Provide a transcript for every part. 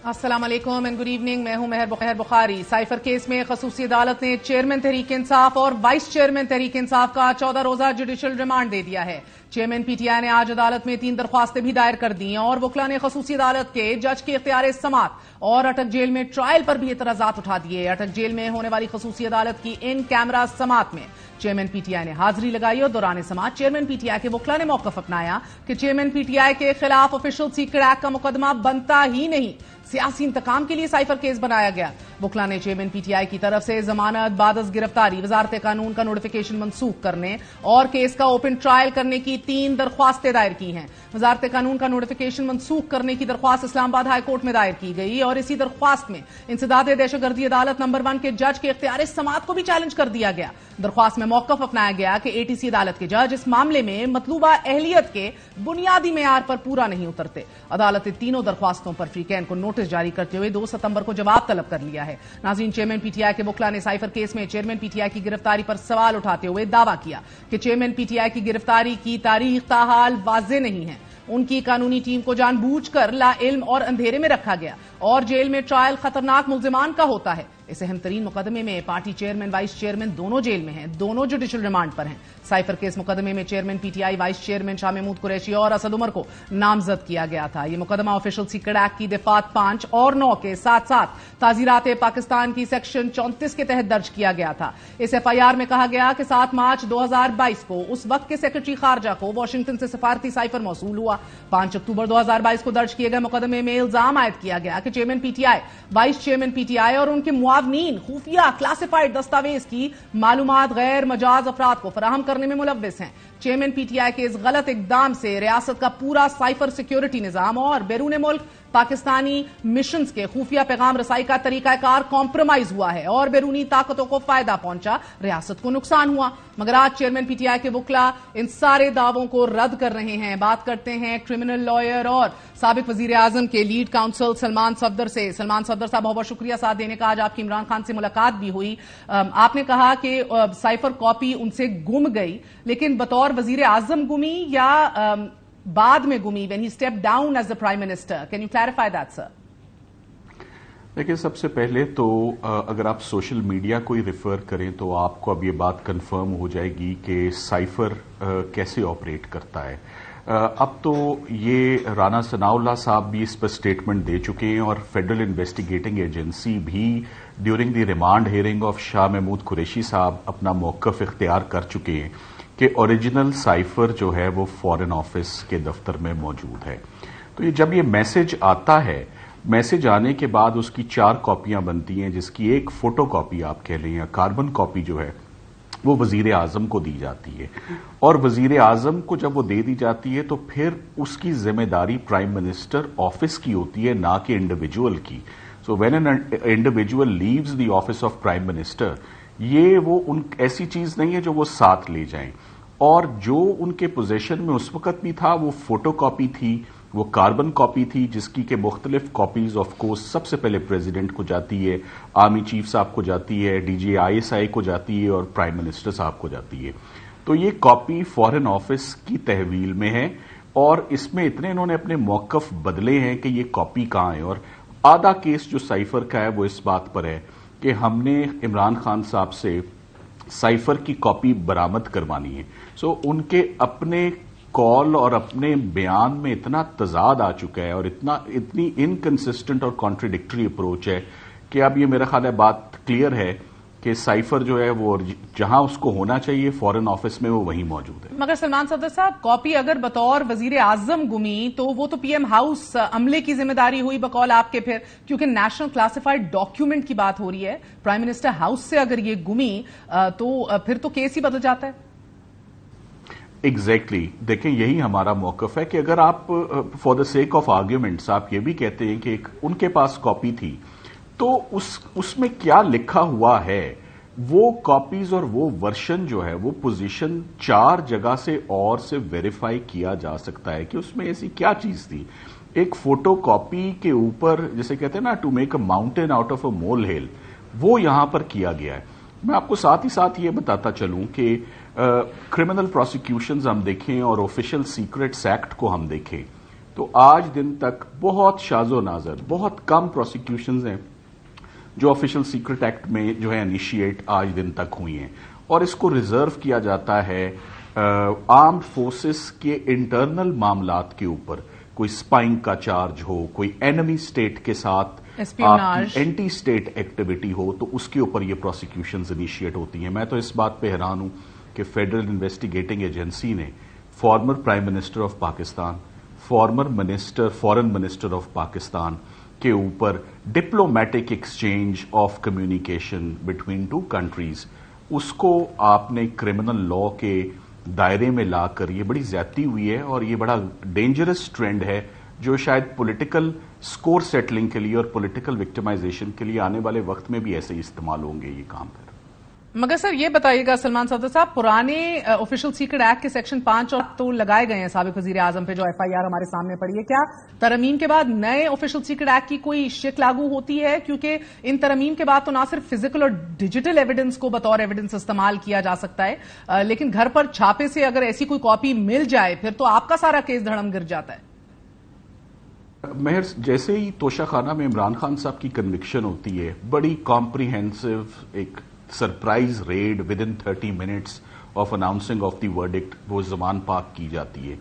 السلام علیکم and good evening. میں ہوں مہر بخاری. سائفر کیس میں خصوصی عدالت نے چیئرمین تحریک انصاف اور وائس چیئرمین تحریک انصاف کا 14 روزہ جوڈیشل ریمانڈ دے دیا ہے. چیئرمین پی ٹی آئی نے آج عدالت میں 3 درخواستیں بھی دائر کر دی اور وکلا نے خصوصی عدالت کے جج کے اختیار سماعت اور اٹک جیل میں ٹرائل پر بھی اعتراضات اٹھا دیے. اٹک جیل میں ہونے والی خصوصی عدالت کی ان کیمرہ سماعت میں چیئرمین پی ٹی آئی نے حاضری لگائی اور دوران سماعت چیئرمین پی ٹی آئی کے وکلا نے موقف اپنایا کہ چیئرمین پی ٹی آئی کے خلاف آفیشل سیکرٹ ایکٹ کا مقدمہ بنتا ہی نہیں, سیاسی انتقام کے لیے سائفر کیس بنایا گیا. وکلا نے چیئرمین پی ٹی آئی کی طرف سے ضمانت بعد از گرفتاری, وزارت قانون کا نوٹیفیکیشن منسوخ کرنے اور کیس کا اوپن ٹرائل کرنے کی 3 درخواستیں دائر کی ہیں. وزارت قانون کا نوٹیفیکیشن منسوخ کرنے کی درخواست اسلام آباد ہائی کورٹ میں دائر کی گئی اور اسی درخواست میں انسداد دہشت گردی عدالت نمبر 1 کے جج کے اختیار سماعت کو بھی چیلنج کر دیا گیا. درخواست میں موقف اپنایا گیا کہ اے ٹی سی عدالت کے جج اس معاملے میں مطلوبہ اہلیت کے بنیادی معیار پر پورا نہیں اترتے. عدالت نے تینوں درخواستوں پر فریقین کو نوٹس جاری کرتے ہوئے 2 ستمبر کو جواب طلب کر لیا ہے. ناظرین, چیئرمین پی ٹی آئی کے وکلا نے سائفر کیس میں چیئرمین پی ٹی آئی کی گرفتاری پر سوال اٹھاتے ہوئے دعویٰ کیا کہ چیئرمین پی ٹی آئی کی گرفتاری کی تاریخ تاحال واضح نہیں ہے. ان کی قانونی ٹیم کو جان بوجھ کر لا علم اور اندھیرے میں رکھا گیا اور جیل میں ٹرائل خطرناک ملزمان کا ہوتا ہے. اس اہم ترین مقدمے میں پارٹی چیئرمین وائس چیئرمین دونوں جیل میں ہیں, دونوں جوڈیشل ریمانڈ پر ہیں. سائفر کیس مقدمے میں chairman P T I, vice chairman Shah Mahmood Qureshi اور اسد عمر کو نامزد کیا گیا تھا. یہ مقدمہ آفیشل سیکرٹ ایکٹ کی دفعات 5 اور 9 کے ساتھ ساتھ تعزیرات پاکستان کی سیکشن 34 کے تحت درج کیا گیا تھا. اس ایف آئی آر میں کہا گیا کہ 7 مارچ 2022 کو اس وقت کے سیکرٹری خارجہ کو واشنگٹن سے سفارتی سائفر موصول ہوا. 5 اکتوبر 2022 کو درج کیے گئے مقدمے میں الزام عائد کیا گیا کہ chairman P T I, vice chairman P T آئی اور ان کے معاونین خفیہ کلاسیفائڈ دستاویز کی معلومات غیر مجاز افراد کو فراہم کرنے میں ملوث ہیں. چیئرمین پی ٹی آئی کے اس غلط اقدام سے ریاست کا پورا سائفر سیکیورٹی نظام اور بیرون ملک پاکستانی مشنز کے خفیہ پیغام رسائی کا طریقہ کار کمپرومائز ہوا ہے اور بیرونی طاقتوں کو فائدہ پہنچا, ریاست کو نقصان ہوا. مگر آج چیئرمین پی ٹی آئی کے وکلا ان سارے دعووں کو رد کر رہے ہیں. بات کرتے ہیں کرمنل لائر اور سابق وزیر اعظم کے لیڈ کاؤنسل سلمان صفدر سے. سلمان صفدر صاحب, بہت بہت شکریہ ساتھ دینے کا. آج آپ کی عمران خان سے ملاقات بھی ہوئی. آپ نے کہا کہ سائفر کاپی ان سے گم گئی, لیکن بطور وزیر اعظم گمی یا بعد میں گمی when he stepped down as the prime minister? Can you clarify that, sir? دیکھیں, سب سے پہلے تو اگر آپ سوشل میڈیا کو ہی ریفر کریں تو آپ کو اب یہ بات کنفرم ہو جائے گی کہ سائفر کیسے آپریٹ کرتا ہے. اب تو یہ رانا ثناء اللہ صاحب بھی اس پر سٹیٹمنٹ دے چکے ہیں اور فیڈرل انویسٹیگیٹنگ ایجنسی بھی during the remand hearing of Shah Mahmood Qureshi صاحب اپنا موقف اختیار کر چکے ہیں کہ اوریجنل سائفر جو ہے وہ فارن آفس کے دفتر میں موجود ہے. تو یہ جب یہ میسج آتا ہے, میسج آنے کے بعد اس کی 4 کاپیاں بنتی ہیں, جس کی ایک فوٹو کاپی آپ کہہ لیں یا کاربن کاپی جو ہے وہ وزیر اعظم کو دی جاتی ہے. اور وزیر اعظم کو جب وہ دے دی جاتی ہے تو پھر اس کی ذمہ داری پرائم منسٹر آفس کی ہوتی ہے, نہ کہ انڈیویجول کی. So when an individual leaves the office of prime minister, یہ وہ ایسی چیز نہیں ہے جو وہ ساتھ لے جائیں. اور جو ان کے پوزیشن میں اس وقت بھی تھا وہ فوٹو کاپی تھی, وہ کاربن کاپی تھی, جس کی کہ مختلف کاپیز آف کورس سب سے پہلے پریزیڈنٹ کو جاتی ہے, آرمی چیف صاحب کو جاتی ہے, D G I S I کو جاتی ہے اور پرائم منسٹر صاحب کو جاتی ہے. تو یہ کاپی فارن آفس کی تحویل میں ہے اور اس میں اتنے انہوں نے اپنے موقف بدلے ہیں کہ یہ کاپی کہاں ہے. اور آدھا کیس جو سائفر کا ہے وہ اس بات پر ہے کہ ہم نے عمران خان صاحب سے سائفر کی کاپی برآمد کروانی ہے. سو ان کے اپنے کال اور اپنے بیان میں اتنا تضاد آ چکا ہے اور اتنی انکنسسٹنٹ اور کانٹریڈکٹری اپروچ ہے کہ اب یہ میرا خیال ہے بات کلیئر ہے کہ سائفر جو ہے وہ جہاں اس کو ہونا چاہیے فارن آفس میں وہ وہیں موجود ہے. مگر سلمان صفدر صاحب, کاپی اگر بطور وزیر اعظم گمی تو وہ تو پی ایم ہاؤس عملے کی ذمہ داری ہوئی بقول آپ کے, پھر کیونکہ نیشنل کلاسیفائڈ ڈاکیومنٹ کی بات ہو رہی ہے, پرائم منسٹر ہاؤس سے اگر یہ گمی تو پھر تو کیس ہی بدل جاتا ہے. ایگزیکٹلی دیکھیں, یہی ہمارا موقف ہے کہ اگر آپ for the sake of arguments آپ یہ بھی کہتے ہیں کہ ان کے پاس کاپی تھی تو اس میں کیا لکھا ہوا ہے, وہ کاپیز اور وہ ورشن جو ہے وہ پوزیشن 4 جگہ سے اور سے ویریفائی کیا جا سکتا ہے کہ اس میں ایسی کیا چیز تھی. ایک فوٹو کاپی کے اوپر جیسے کہتے ہیں نا to make a mountain out of a molehill, وہ یہاں پر کیا گیا ہے. میں آپ کو ساتھ ہی ساتھ یہ بتاتا چلوں کہ کرمنل پروسیکیوشنز ہم دیکھیں اور آفیشل سیکرٹس ایکٹ کو ہم دیکھیں تو آج دن تک بہت شاذ و نادر بہت کم پروسیکیوشنز ہیں جو آفیشل سیکرٹ ایکٹ میں جو ہے انیشیٹ آج دن تک ہوئی ہیں، اور اس کو ریزرو کیا جاتا ہے آرمڈ فورسز کے انٹرنل معاملات کے اوپر. کوئی اسپائنگ کا چارج ہو، کوئی اینمی اسٹیٹ کے ساتھ اینٹی اسٹیٹ ایکٹیویٹی ہو، تو اس کے اوپر یہ پروسیکیوشنز انیشیٹ ہوتی ہیں. میں تو اس بات پہ حیران ہوں کہ فیڈرل انویسٹیگیٹنگ ایجنسی نے former prime minister of Pakistan, foreign minister of Pakistan کے اوپر diplomatic exchange of communication between two countries, اس کو آپ نے کرمنل لا کے دائرے میں لا کر یہ بڑی زیادتی ہوئی ہے، اور یہ بڑا ڈینجرس ٹرینڈ ہے جو شاید پولیٹیکل سکور سیٹلنگ کے لیے اور پولیٹیکل وکٹمائزیشن کے لیے آنے والے وقت میں بھی ایسے ہی استعمال ہوں گے یہ کام. پھر مگر سر یہ بتائیے گا سلمان صفدر صاحب، پرانے آفیشل سیکرٹ ایکٹ کے سیکشن 5 اور تو لگائے گئے ہیں سابق وزیر اعظم پہ جو ایف آئی آر ہمارے سامنے پڑی ہے، کیا ترمیم کے بعد نئے آفیشل سیکرٹ ایکٹ کی کوئی شک لاگو ہوتی ہے؟ کیونکہ ان ترمیم کے بعد تو نہ صرف فزیکل اور ڈیجیٹل ایویڈنس کو بطور ایویڈنس استعمال کیا جا سکتا ہے، لیکن گھر پر چھاپے سے اگر ایسی کوئی کاپی مل جائے پھر تو آپ کا سارا کیس دھڑم گر جاتا ہے. مہر، جیسے ہی توشہ خانہ میں عمران خان صاحب کی کنوکشن ہوتی ہے، بڑی کمپریہنسو ایک surprise read within 30 minutes of announcing of the verdict وہ زمان پاک کی جاتی ہے،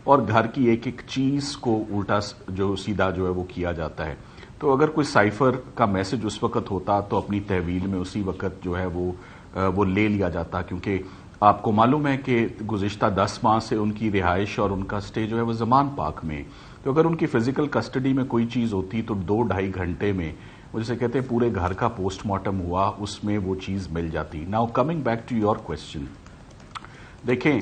اور گھر کی ایک ایک چیز کو الٹا جو سیدھا جو ہے وہ کیا جاتا ہے. تو اگر کوئی سائفر کا میسج اس وقت ہوتا تو اپنی تحویل میں اسی وقت جو ہے وہ لے لیا جاتا، کیونکہ آپ کو معلوم ہے کہ گزشتہ 10 ماہ سے ان کی رہائش اور ان کا اسٹے جو ہے وہ زمان پاک میں. تو اگر ان کی فزیکل کسٹڈی میں کوئی چیز ہوتی تو 2-2.5 گھنٹے میں وہ جسے کہتے ہیں پورے گھر کا پوسٹ مارٹم ہوا، اس میں وہ چیز مل جاتی. Now coming back to your question, دیکھیں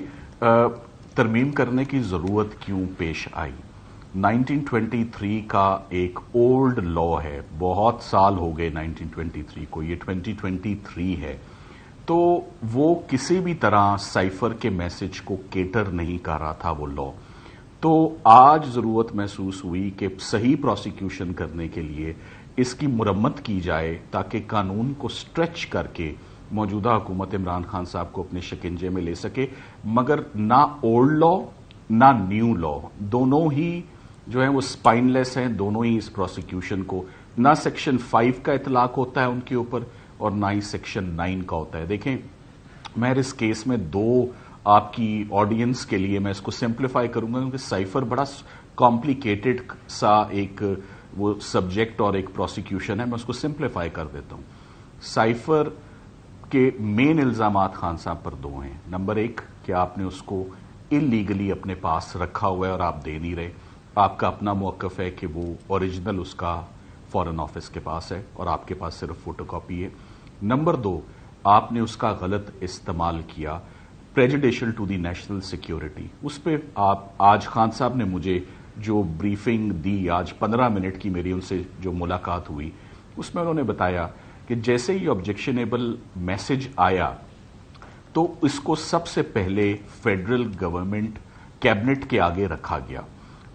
ترمیم کرنے کی ضرورت کیوں پیش آئی؟ 1923 کا ایک اولڈ لا ہے، بہت سال ہو گئے 1923 کو، یہ 2023 ہے. تو وہ کسی بھی طرح سائفر کے میسج کو کیٹر نہیں کر رہا تھا وہ لا. تو آج ضرورت محسوس ہوئی کہ صحیح پروسیکیوشن کرنے کے لیے اس کی مرمت کی جائے تاکہ قانون کو سٹریچ کر کے موجودہ حکومت عمران خان صاحب کو اپنے شکنجے میں لے سکے. مگر نہ اولڈ لا نہ نیو لا، دونوں ہی جو ہیں وہ سپائن لیس ہیں، دونوں ہی اس پروسیکیوشن کو، نہ سیکشن 5 کا اطلاق ہوتا ہے ان کے اوپر اور نہ ہی سیکشن 9 کا ہوتا ہے. دیکھیں میں اس کیس میں دو آپ کی آڈینس کے لیے میں اس کو سمپلیفائی کروں گا، کیونکہ سائفر بڑا کمپلیکیٹڈ سا ایک وہ سبجیکٹ اور ایک پروسیکیوشن ہے. میں اس کو سمپلیفائی کر دیتا ہوں. سائفر کے مین الزامات خان صاحب پر 2 ہیں. نمبر 1 کہ آپ نے اس کو انلیگلی اپنے پاس رکھا ہوا ہے اور آپ دے نہیں رہے. آپ کا اپنا موقف ہے کہ وہ اوریجنل اس کا فارن آفس کے پاس ہے اور آپ کے پاس صرف فوٹو کاپی ہے. نمبر 2 آپ نے اس کا غلط استعمال کیا، پریجوڈیشل ٹو دی نیشنل سیکیورٹی. اس پہ آپ آج خان صاحب نے مجھے جو بریفنگ دی، آج 15 منٹ کی میری ان سے جو ملاقات ہوئی، اس میں انہوں نے بتایا کہ جیسے ہی آبجیکشنیبل میسج آیا تو اس کو سب سے پہلے فیڈرل گورنمنٹ کیبنٹ کے آگے رکھا گیا،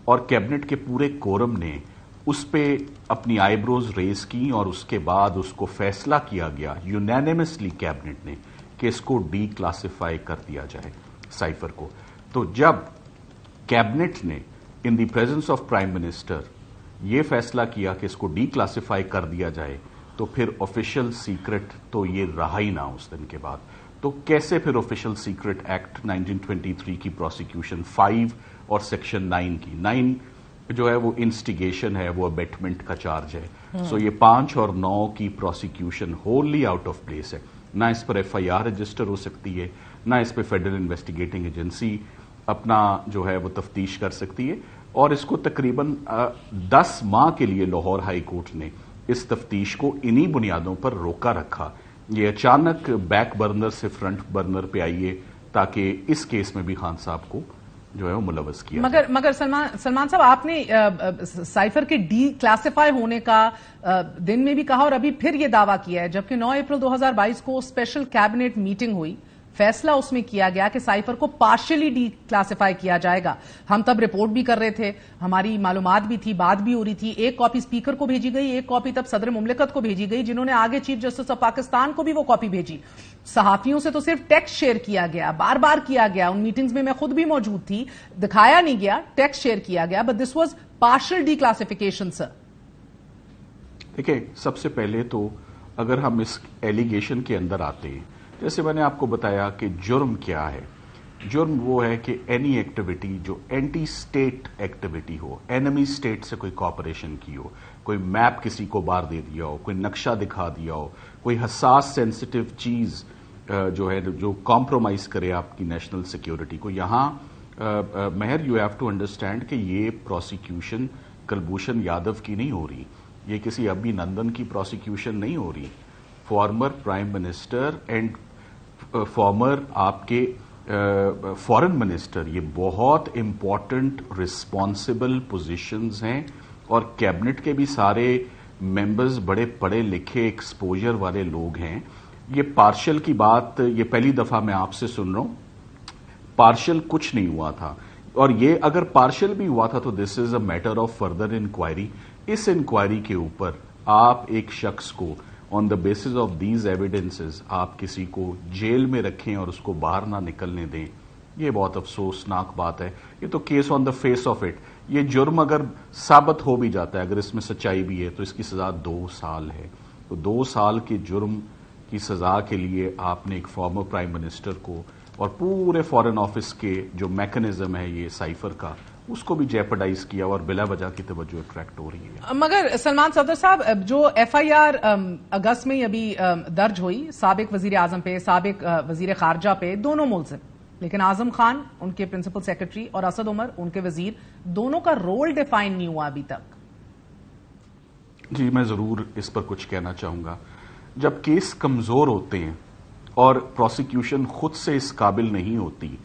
اور کیبنٹ کے پورے کورم نے اس پہ اپنی آئی بروز ریز کی، اور اس کے بعد اس کو فیصلہ کیا گیا یونینیمسلی کیبنٹ نے کہ اس کو ڈی کلاسیفائی کر دیا جائے سائفر کو. تو جب کیبنٹ نے in the presence of prime minister یہ فیصلہ کیا کہ اس کو ڈی کلاسیفائی کر دیا جائے تو پھر آفیشل سیکرٹ تو یہ رہا ہی نہ اس دن کے بعد. تو کیسے پھر آفیشل سیکرٹ ایکٹ 1923 کی پروسیکیوشن 5 اور سیکشن 9 کی 9 جو ہے وہ انسٹیگیشن ہے، وہ ابیٹمنٹ کا چارج ہے. سو یہ 5 اور 9 کی پروسیکیوشن ہوللی آؤٹ آف پلیس ہے. نہ اس پر ایف آئی آر رجسٹر ہو سکتی ہے، نہ اس پہ فیڈرل انویسٹیگیٹنگ ایجنسی اپنا جو ہے وہ تفتیش کر سکتی ہے. اور اس کو تقریباً 10 ماہ کے لیے لاہور ہائی کورٹ نے اس تفتیش کو انہی بنیادوں پر روکا رکھا. یہ اچانک بیک برنر سے فرنٹ برنر پہ آئیے تاکہ اس کیس میں بھی خان صاحب کو جو ہے وہ ملوث کیا. مگر سلمان صاحب، آپ نے سائفر کے ڈی کلاسیفائی ہونے کا دن میں بھی کہا اور ابھی پھر یہ دعویٰ کیا ہے، جبکہ 9 اپریل 2022 کو اسپیشل کیبنٹ میٹنگ ہوئی، فیصلہ اس میں کیا گیا کہ سائفر کو پارشلی ڈی کلاسیفائی کیا جائے گا. ہم تب رپورٹ بھی کر رہے تھے, ہماری معلومات بھی تھی, بات بھی ہو رہی تھی. ایک کاپی اسپیکر کو بھیجی گئی, ایک کاپی تب صدر مملکت کو بھیجی گئی, جنہوں نے آگے چیف جسٹس آف پاکستان کو بھی وہ کاپی بھیجی. صحافیوں سے تو صرف ٹیکسٹ شیئر کیا گیا, بار بار کیا گیا. ان میٹنگز میں خود بھی موجود تھی, دکھایا نہیں گیا, ٹیکسٹ شیئر کیا گیا, but this was partial declassification. Sir دیکھیں, سب سے پہلے تو اگر ہم اس ایلیگیشن کے اندر آتے ہیں, جیسے میں نے آپ کو بتایا کہ جرم کیا ہے. جرم وہ ہے کہ اینی ایکٹیویٹی جو اینٹی اسٹیٹ ایکٹیویٹی ہو, اینمی اسٹیٹ سے کوئی کوآپریشن کی ہو, کوئی میپ کسی کو باہر دے دیا ہو, کوئی نقشہ دکھا دیا ہو, کوئی حساس سینسٹیو چیز جو ہے جو کمپرومائز کرے آپ کی نیشنل سیکیورٹی کو. یہاں مہر, یو ہیو ٹو انڈرسٹینڈ کہ یہ پروسیکیوشن کلبھوشن یادو کی نہیں ہو رہی, یہ کسی ابھی نندن کی پروسیکیوشن نہیں ہو رہی. Former prime minister and former آپ کے فارن منسٹر, یہ بہت امپورٹنٹ رسپانسبل پوزیشنز ہیں, اور کیبنٹ کے بھی سارے ممبرز بڑے پڑھے لکھے ایکسپوجر والے لوگ ہیں. یہ پارشل کی بات یہ پہلی دفعہ میں آپ سے سن رہا ہوں. پارشل کچھ نہیں ہوا تھا, اور یہ اگر پارشل بھی ہوا تھا تو this is a matter of further inquiry. اس انکوائری کے اوپر آپ ایک شخص کو on the basis of these evidences آپ کسی کو جیل میں رکھیں اور اس کو باہر نہ نکلنے دیں, یہ بہت افسوسناک بات ہے. یہ تو case on the face of it, یہ جرم اگر ثابت ہو بھی جاتا ہے, اگر اس میں سچائی بھی ہے, تو اس کی سزا 2 سال ہے. تو 2 سال کے جرم کی سزا کے لیے آپ نے ایک فارمر پرائم منسٹر کو اور پورے فارن آفس کے جو میکنزم ہے یہ سائفر کا, اس کو بھی جیپرڈائز کیا, اور بلا وجہ کی توجہ اٹریکٹ ہو رہی ہے. مگر سلمان صدر صاحب, جو ایف آئی آر اگست میں ابھی درج ہوئی سابق وزیر اعظم پہ, سابق وزیر خارجہ پہ, دونوں ملزم, لیکن اعظم خان ان کے پرنسپل سیکرٹری اور اسد عمر ان کے وزیر, دونوں کا رول ڈیفائن نہیں ہوا ابھی تک. جی, میں ضرور اس پر کچھ کہنا چاہوں گا. جب کیس کمزور ہوتے ہیں اور پروسیکیوشن خود سے اس قابل نہیں ہوتی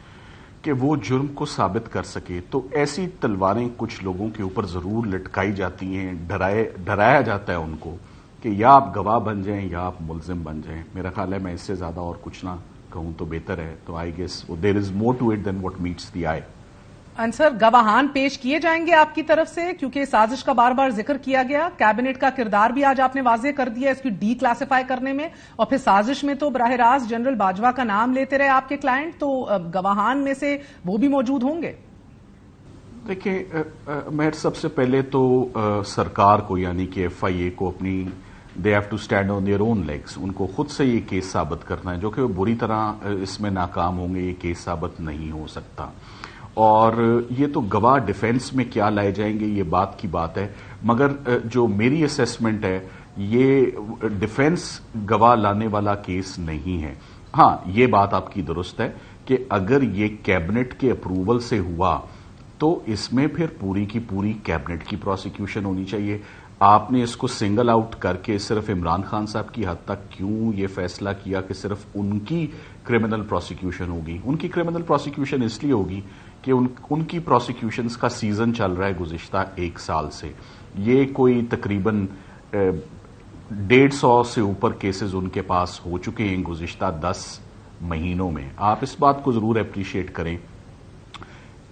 کہ وہ جرم کو ثابت کر سکے, تو ایسی تلواریں کچھ لوگوں کے اوپر ضرور لٹکائی جاتی ہیں, ڈرایا جاتا ہے ان کو کہ یا آپ گواہ بن جائیں یا آپ ملزم بن جائیں. میرا خیال ہے میں اس سے زیادہ اور کچھ نہ کہوں تو بہتر ہے. تو I guess there is more to it than what meets the eye. Sir, گواہان پیش کیے جائیں گے آپ کی طرف سے, کیونکہ سازش کا بار بار ذکر کیا گیا, کیبنٹ کا کردار بھی آج آپ نے واضح کر دیا اس کی ڈی کلاسیفائی کرنے میں, اور پھر سازش میں تو براہ راست جنرل باجوہ کا نام لیتے رہے آپ کے کلائنٹ, تو گواہان میں سے وہ بھی موجود ہوں گے. دیکھیں, میں سب سے پہلے تو سرکار کو یعنی کہ ایف آئی اے کو اپنی they have to stand on their own legs, ان کو خود سے یہ کیس ثابت کرنا ہے, جو کہ وہ بری طرح اس میں ناکام ہوں گے. یہ کیس ثابت نہیں ہو سکتا, اور یہ تو گواہ ڈیفینس میں کیا لائے جائیں گے یہ بات کی بات ہے. مگر جو میری اسیسمنٹ ہے, یہ ڈیفینس گواہ لانے والا کیس نہیں ہے. ہاں, یہ بات آپ کی درست ہے کہ اگر یہ کیبنٹ کے اپروول سے ہوا تو اس میں پھر پوری کی پوری کیبنٹ کی پروسیکیوشن ہونی چاہیے. آپ نے اس کو سنگل آؤٹ کر کے صرف عمران خان صاحب کی حد تک کیوں یہ فیصلہ کیا کہ صرف ان کی کرمنل پروسیکیوشن ہوگی؟ ان کی کرمنل پروسیکیوشن اس لیے ہوگی کہ ان کی پروسیکیوشنز کا سیزن چل رہا ہے گزشتہ 1 سال سے. یہ کوئی تقریباً 150 سے اوپر کیسز ان کے پاس ہو چکے ہیں گزشتہ 10 مہینوں میں. آپ اس بات کو ضرور اپریشیٹ کریں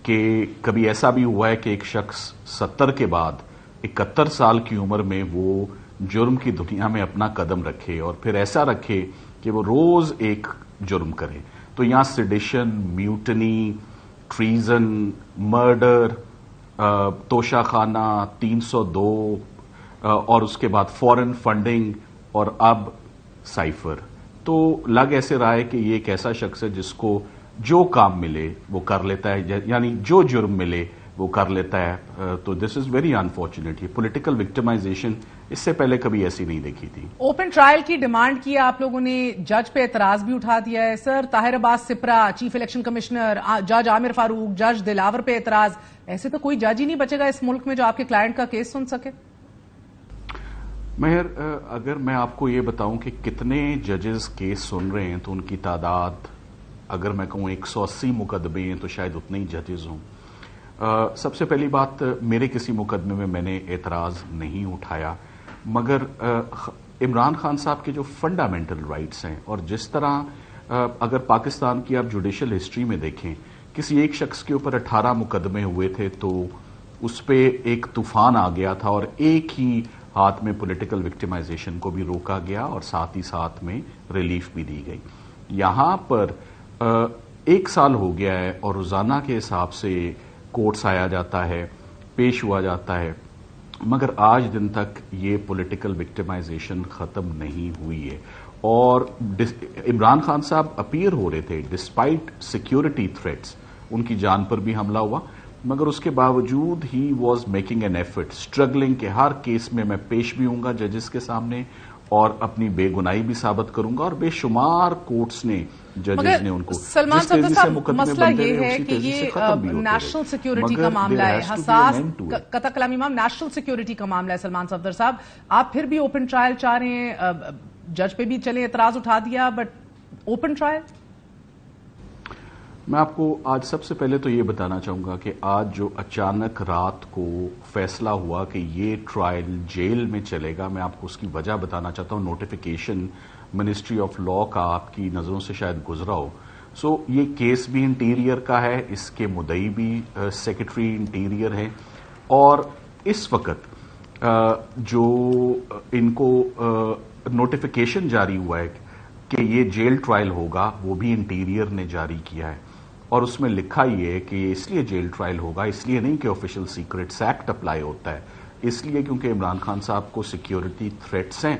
کہ کبھی ایسا بھی ہوا ہے کہ ایک شخص 70 کے بعد 71 سال کی عمر میں وہ جرم کی دنیا میں اپنا قدم رکھے, اور پھر ایسا رکھے کہ وہ روز ایک جرم کرے. تو یہاں سیڈیشن, میوٹنی, ٹریزن, مرڈر, توشہ خانہ 302, اور اس کے بعد فورن فنڈنگ, اور اب سائفر. تو لگ ایسے رہا ہے کہ یہ ایک ایسا شخص ہے جس کو جو کام ملے وہ کر لیتا ہے, یعنی جو جرم ملے وہ کر لیتا ہے. تو دس از ویری انفارچونیٹ. یہ پولیٹیکل وکٹمائزیشن اس سے پہلے کبھی ایسی نہیں دیکھی تھی. اوپن ٹرائل کی ڈیمانڈ کی آپ لوگوں نے, جج پہ اعتراض بھی اٹھا دیا ہے. سر, طاہر عباس سپرا, چیف الیکشن کمشنر, جج عامر فاروق, جج دلاور پہ اعتراض. ایسے تو کوئی جج ہی نہیں بچے گا اس ملک میں جو آپ کے کلائنٹ کا کیس سن سکے. مہر, اگر میں آپ کو یہ بتاؤں کہ کتنے ججز کیس سن رہے ہیں تو ان کی تعداد اگر میں کہوں 180 مقدمے ہیں تو شاید اتنے ہی ججز ہوں. سب سے پہلی بات, میرے کسی مقدمے میں نے اعتراض نہیں اٹھایا, مگر عمران خان صاحب کے جو فنڈامنٹل رائٹس ہیں اور جس طرح اگر پاکستان کی آپ جوڈیشل ہسٹری میں دیکھیں، کسی ایک شخص کے اوپر 18 مقدمے ہوئے تھے تو اس پہ ایک طوفان آ گیا تھا اور ایک ہی ہاتھ میں پولیٹیکل وکٹمائزیشن کو بھی روکا گیا اور ساتھ ہی ساتھ میں ریلیف بھی دی گئی. یہاں پر 1 سال ہو گیا ہے اور روزانہ کے حساب سے کورٹس آیا جاتا ہے، پیش ہوا جاتا ہے، مگر آج دن تک یہ پولیٹیکل وکٹمائزیشن ختم نہیں ہوئی ہے. اور عمران خان صاحب اپیئر ہو رہے تھے ڈسپائٹ سیکیورٹی تھریٹس، ان کی جان پر بھی حملہ ہوا، مگر اس کے باوجود he was making an effort, struggling کہ ہر کیس میں پیش بھی ہوں گا ججز کے سامنے اور اپنی بے گناہی بھی ثابت کروں گا. اور بے شمار کورٹس نے، ججز نے ان کو سلمان صفدر صاحب، مسئلہ یہ ہے کہ یہ نیشنل سیکیورٹی کا معاملہ ہے، حساس قطع کلامی امام نیشنل سیکیورٹی کا معاملہ ہے. سلمان صفدر صاحب، آپ پھر بھی اوپن ٹرائل چاہ رہے ہیں، جج پہ بھی چلے اعتراض اٹھا دیا، بٹ اوپن ٹرائل؟ میں آپ کو آج سب سے پہلے تو یہ بتانا چاہوں گا کہ آج جو اچانک رات کو فیصلہ ہوا کہ یہ ٹرائل جیل میں چلے گا، میں آپ کو اس کی وجہ بتانا چاہتا ہوں. نوٹیفیکیشن منسٹری آف لا کا آپ کی نظروں سے شاید گزرا ہو. یہ کیس بھی انٹیریئر کا ہے، اس کے مدعی بھی سیکرٹری انٹیریئر ہے، اور اس وقت جو ان کو نوٹیفیکیشن جاری ہوا ہے کہ یہ جیل ٹرائل ہوگا، وہ بھی انٹیریئر نے جاری کیا ہے. اور اس میں لکھا یہ ہے کہ یہ اس لیے جیل ٹرائل ہوگا، اس لیے نہیں کہ آفیشل سیکرٹس ایکٹ اپلائی ہوتا ہے، اس لیے کیونکہ عمران خان صاحب کو سیکیورٹی تھریٹس ہیں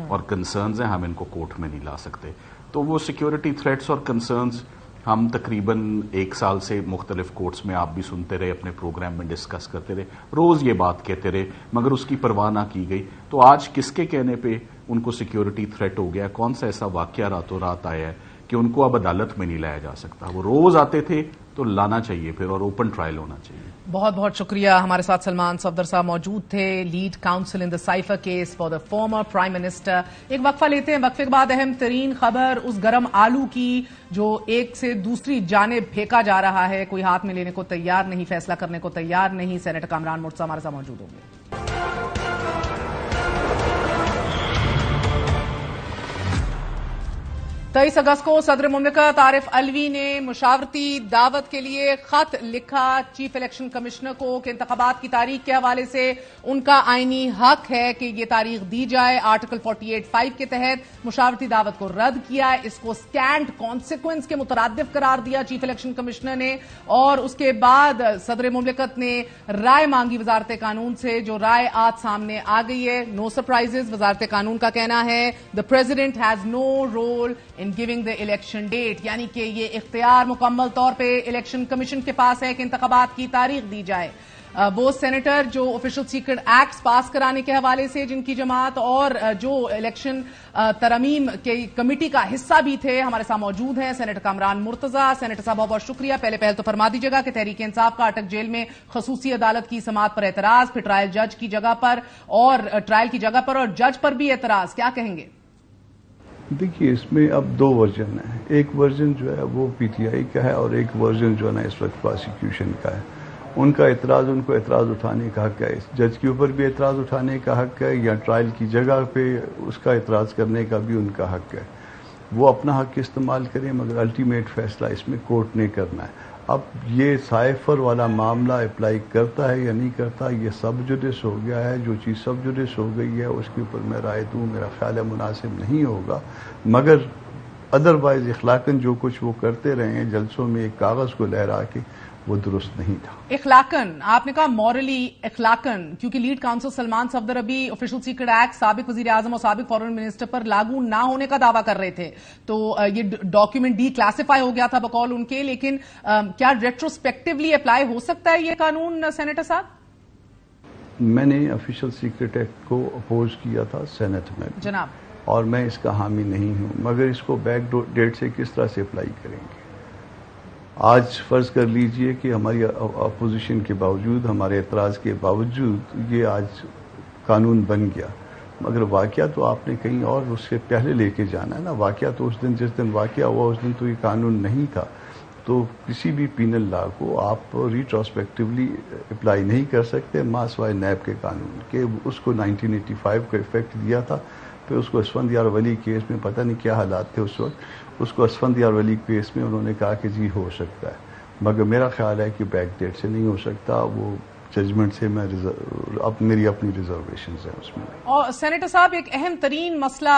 اور کنسرنز ہیں، ہم ان کو کورٹ میں نہیں لا سکتے. تو وہ سیکیورٹی تھریٹس اور کنسرنز ہم تقریباً 1 سال سے مختلف کورٹس میں آپ بھی سنتے رہے، اپنے پروگرام میں ڈسکس کرتے رہے، روز یہ بات کہتے رہے، مگر اس کی پرواہ نہ کی گئی. تو آج کس کے کہنے پہ ان کو سیکیورٹی تھریٹ ہو گیا؟ کون سا ایسا واقعہ راتوں رات آیا ہے کہ ان کو اب عدالت میں نہیں لایا جا سکتا؟ وہ روز آتے تھے تو لانا چاہیے پھر، اور اوپن ٹرائل ہونا چاہیے. بہت بہت شکریہ. ہمارے ساتھ سلمان صفدر صاحب موجود تھے، lead council in the cipher case for the former prime minister. ایک وقفہ لیتے ہیں، وقفے کے بعد اہم ترین خبر اس گرم آلو کی جو ایک سے دوسری جانب پھینکا جا رہا ہے، کوئی ہاتھ میں لینے کو تیار نہیں، فیصلہ کرنے کو تیار نہیں. سینیٹر کامران مرتضی ہمارے ساتھ موجود ہوں گے. 23 اگست کو صدر مملکت عارف علوی نے مشاورتی دعوت کے لیے خط لکھا چیف الیکشن کمشنر کو کہ انتخابات کی تاریخ کے حوالے سے ان کا آئینی حق ہے کہ یہ تاریخ دی جائے. آرٹیکل 48(5) کے تحت مشاورتی دعوت کو رد کیا، اس کو اسٹینڈ کانسیکوینس کے مترادف قرار دیا چیف الیکشن کمشنر نے. اور اس کے بعد صدر مملکت نے رائے مانگی وزارت قانون سے، جو رائے آج سامنے آ گئی ہے. نو سرپرائزز، وزارت قانون کا کہنا ہے the president has no role in giving the election date، یعنی کہ یہ اختیار مکمل طور پہ الیکشن کمیشن کے پاس ہے کہ انتخابات کی تاریخ دی جائے. وہ سینیٹر جو آفیشل سیکرٹ ایکٹس پاس کرانے کے حوالے سے جن کی جماعت اور جو الیکشن ترمیم کے کمیٹی کا حصہ بھی تھے، ہمارے ساتھ موجود ہیں. سینیٹر کامران مرتضی. سینیٹر صاحب بہت بہت شکریہ. پہل تو فرما دیجیے گا کہ تحریک انصاف کا اٹک جیل میں خصوصی عدالت کی سماعت پر اعتراض، پھر ٹرائل جج کی جگہ پر اور ٹرائل کی جگہ پر اور جج پر بھی اعتراض، کیا کہیں گے؟ دیکھیے، اس میں اب 2 ورژن ہیں. ایک ورژن جو ہے وہ پی ٹی آئی کا ہے اور ایک ورژن جو ہے نا اس وقت پروسیکیوشن کا ہے. ان کا اعتراض، ان کو اعتراض اٹھانے کا حق ہے، اس جج کے اوپر بھی اعتراض اٹھانے کا حق ہے، یا ٹرائل کی جگہ پہ اس کا اعتراض کرنے کا بھی ان کا حق ہے. وہ اپنا حق استعمال کریں، مگر الٹیمیٹ فیصلہ اس میں کورٹ نے کرنا ہے. اب یہ سائفر والا معاملہ اپلائی کرتا ہے یا نہیں کرتا، یہ سب جوڈس ہو گیا ہے. جو چیز سب جوڈس ہو گئی ہے اس کے اوپر میں رائے دوں، میرا خیال ہے مناسب نہیں ہوگا. مگر ادروائز اخلاقاً جو کچھ وہ کرتے رہے ہیں جلسوں میں ایک کاغذ کو لہرا کے، وہ درست نہیں تھا. اخلاقاً آپ نے کہا، مورلی اخلاقاً، کیونکہ لیڈ کاؤنسل سلمان صفدر ابھی آفیشل سیکرٹ ایکٹ سابق وزیر اعظم اور سابق فارن منسٹر پر لاگو نہ ہونے کا دعویٰ کر رہے تھے. تو یہ ڈاکیومنٹ ڈی کلاسیفائی ہو گیا تھا بقول ان کے، لیکن کیا ریٹروسپیکٹیولی اپلائی ہو سکتا ہے یہ قانون سینیٹر صاحب؟ میں نے آفیشل سیکرٹ ایکٹ کو اپوز کیا تھا سینٹ میں جناب، اور میں اس کا حامی نہیں ہوں، مگر اس کو بیک ڈیٹ سے کس طرح سے اپلائی کریں گے؟ آج فرض کر لیجئے کہ ہماری اپوزیشن کے باوجود، ہمارے اعتراض کے باوجود یہ آج قانون بن گیا، مگر واقعہ تو آپ نے کہیں اور اس سے پہلے لے کے جانا ہے نا. واقعہ تو جس دن واقعہ ہوا اس دن تو یہ قانون نہیں تھا. تو کسی بھی پینل لا کو آپ ریٹروسپیکٹیولی اپلائی نہیں کر سکتے، ماں سوائے نیب کے قانون کے. اس کو 1985 کا افیکٹ دیا تھا. پھر اس کو اسفند یار ولی کیس میں پتہ نہیں کیا حالات تھے اس وقت، اس کو اسفند یار ولی کیس میں انہوں نے کہا کہ جی ہو سکتا ہے، مگر میرا خیال ہے کہ بیک ڈیٹ سے نہیں ہو سکتا، وہ ججمنٹ سے میں میری اپنی ریزرویشنز ہیں اس میں۔ اور سینیٹر صاحب، ایک اہم ترین مسئلہ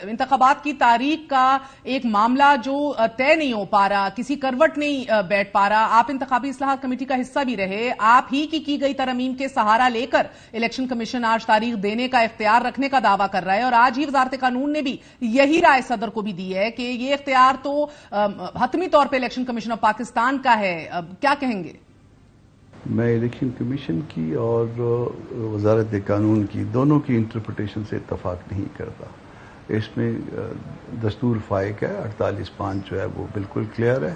انتخابات کی تاریخ کا ایک معاملہ جو طے نہیں ہو پا رہا، کسی کروٹ نہیں بیٹھ پا رہا۔ آپ انتخابی اصلاحات کمیٹی کا حصہ بھی رہے، آپ ہی کی گئی ترمیم کے سہارا لے کر الیکشن کمیشن آج تاریخ دینے کا اختیار رکھنے کا دعویٰ کر رہا ہے، اور آج ہی وزارت قانون نے بھی یہی رائے صدر کو بھی دی ہے کہ یہ اختیار تو حتمی طور پہ الیکشن کمیشن آف پاکستان کا ہے، کیا کہیں گے؟ میں الیکشن کمیشن کی اور وزارت قانون کی دونوں کی انٹرپریٹیشن سے اتفاق نہیں کرتا۔ اس میں دستور فائق ہے، 48(5) جو ہے وہ بالکل کلیئر ہے،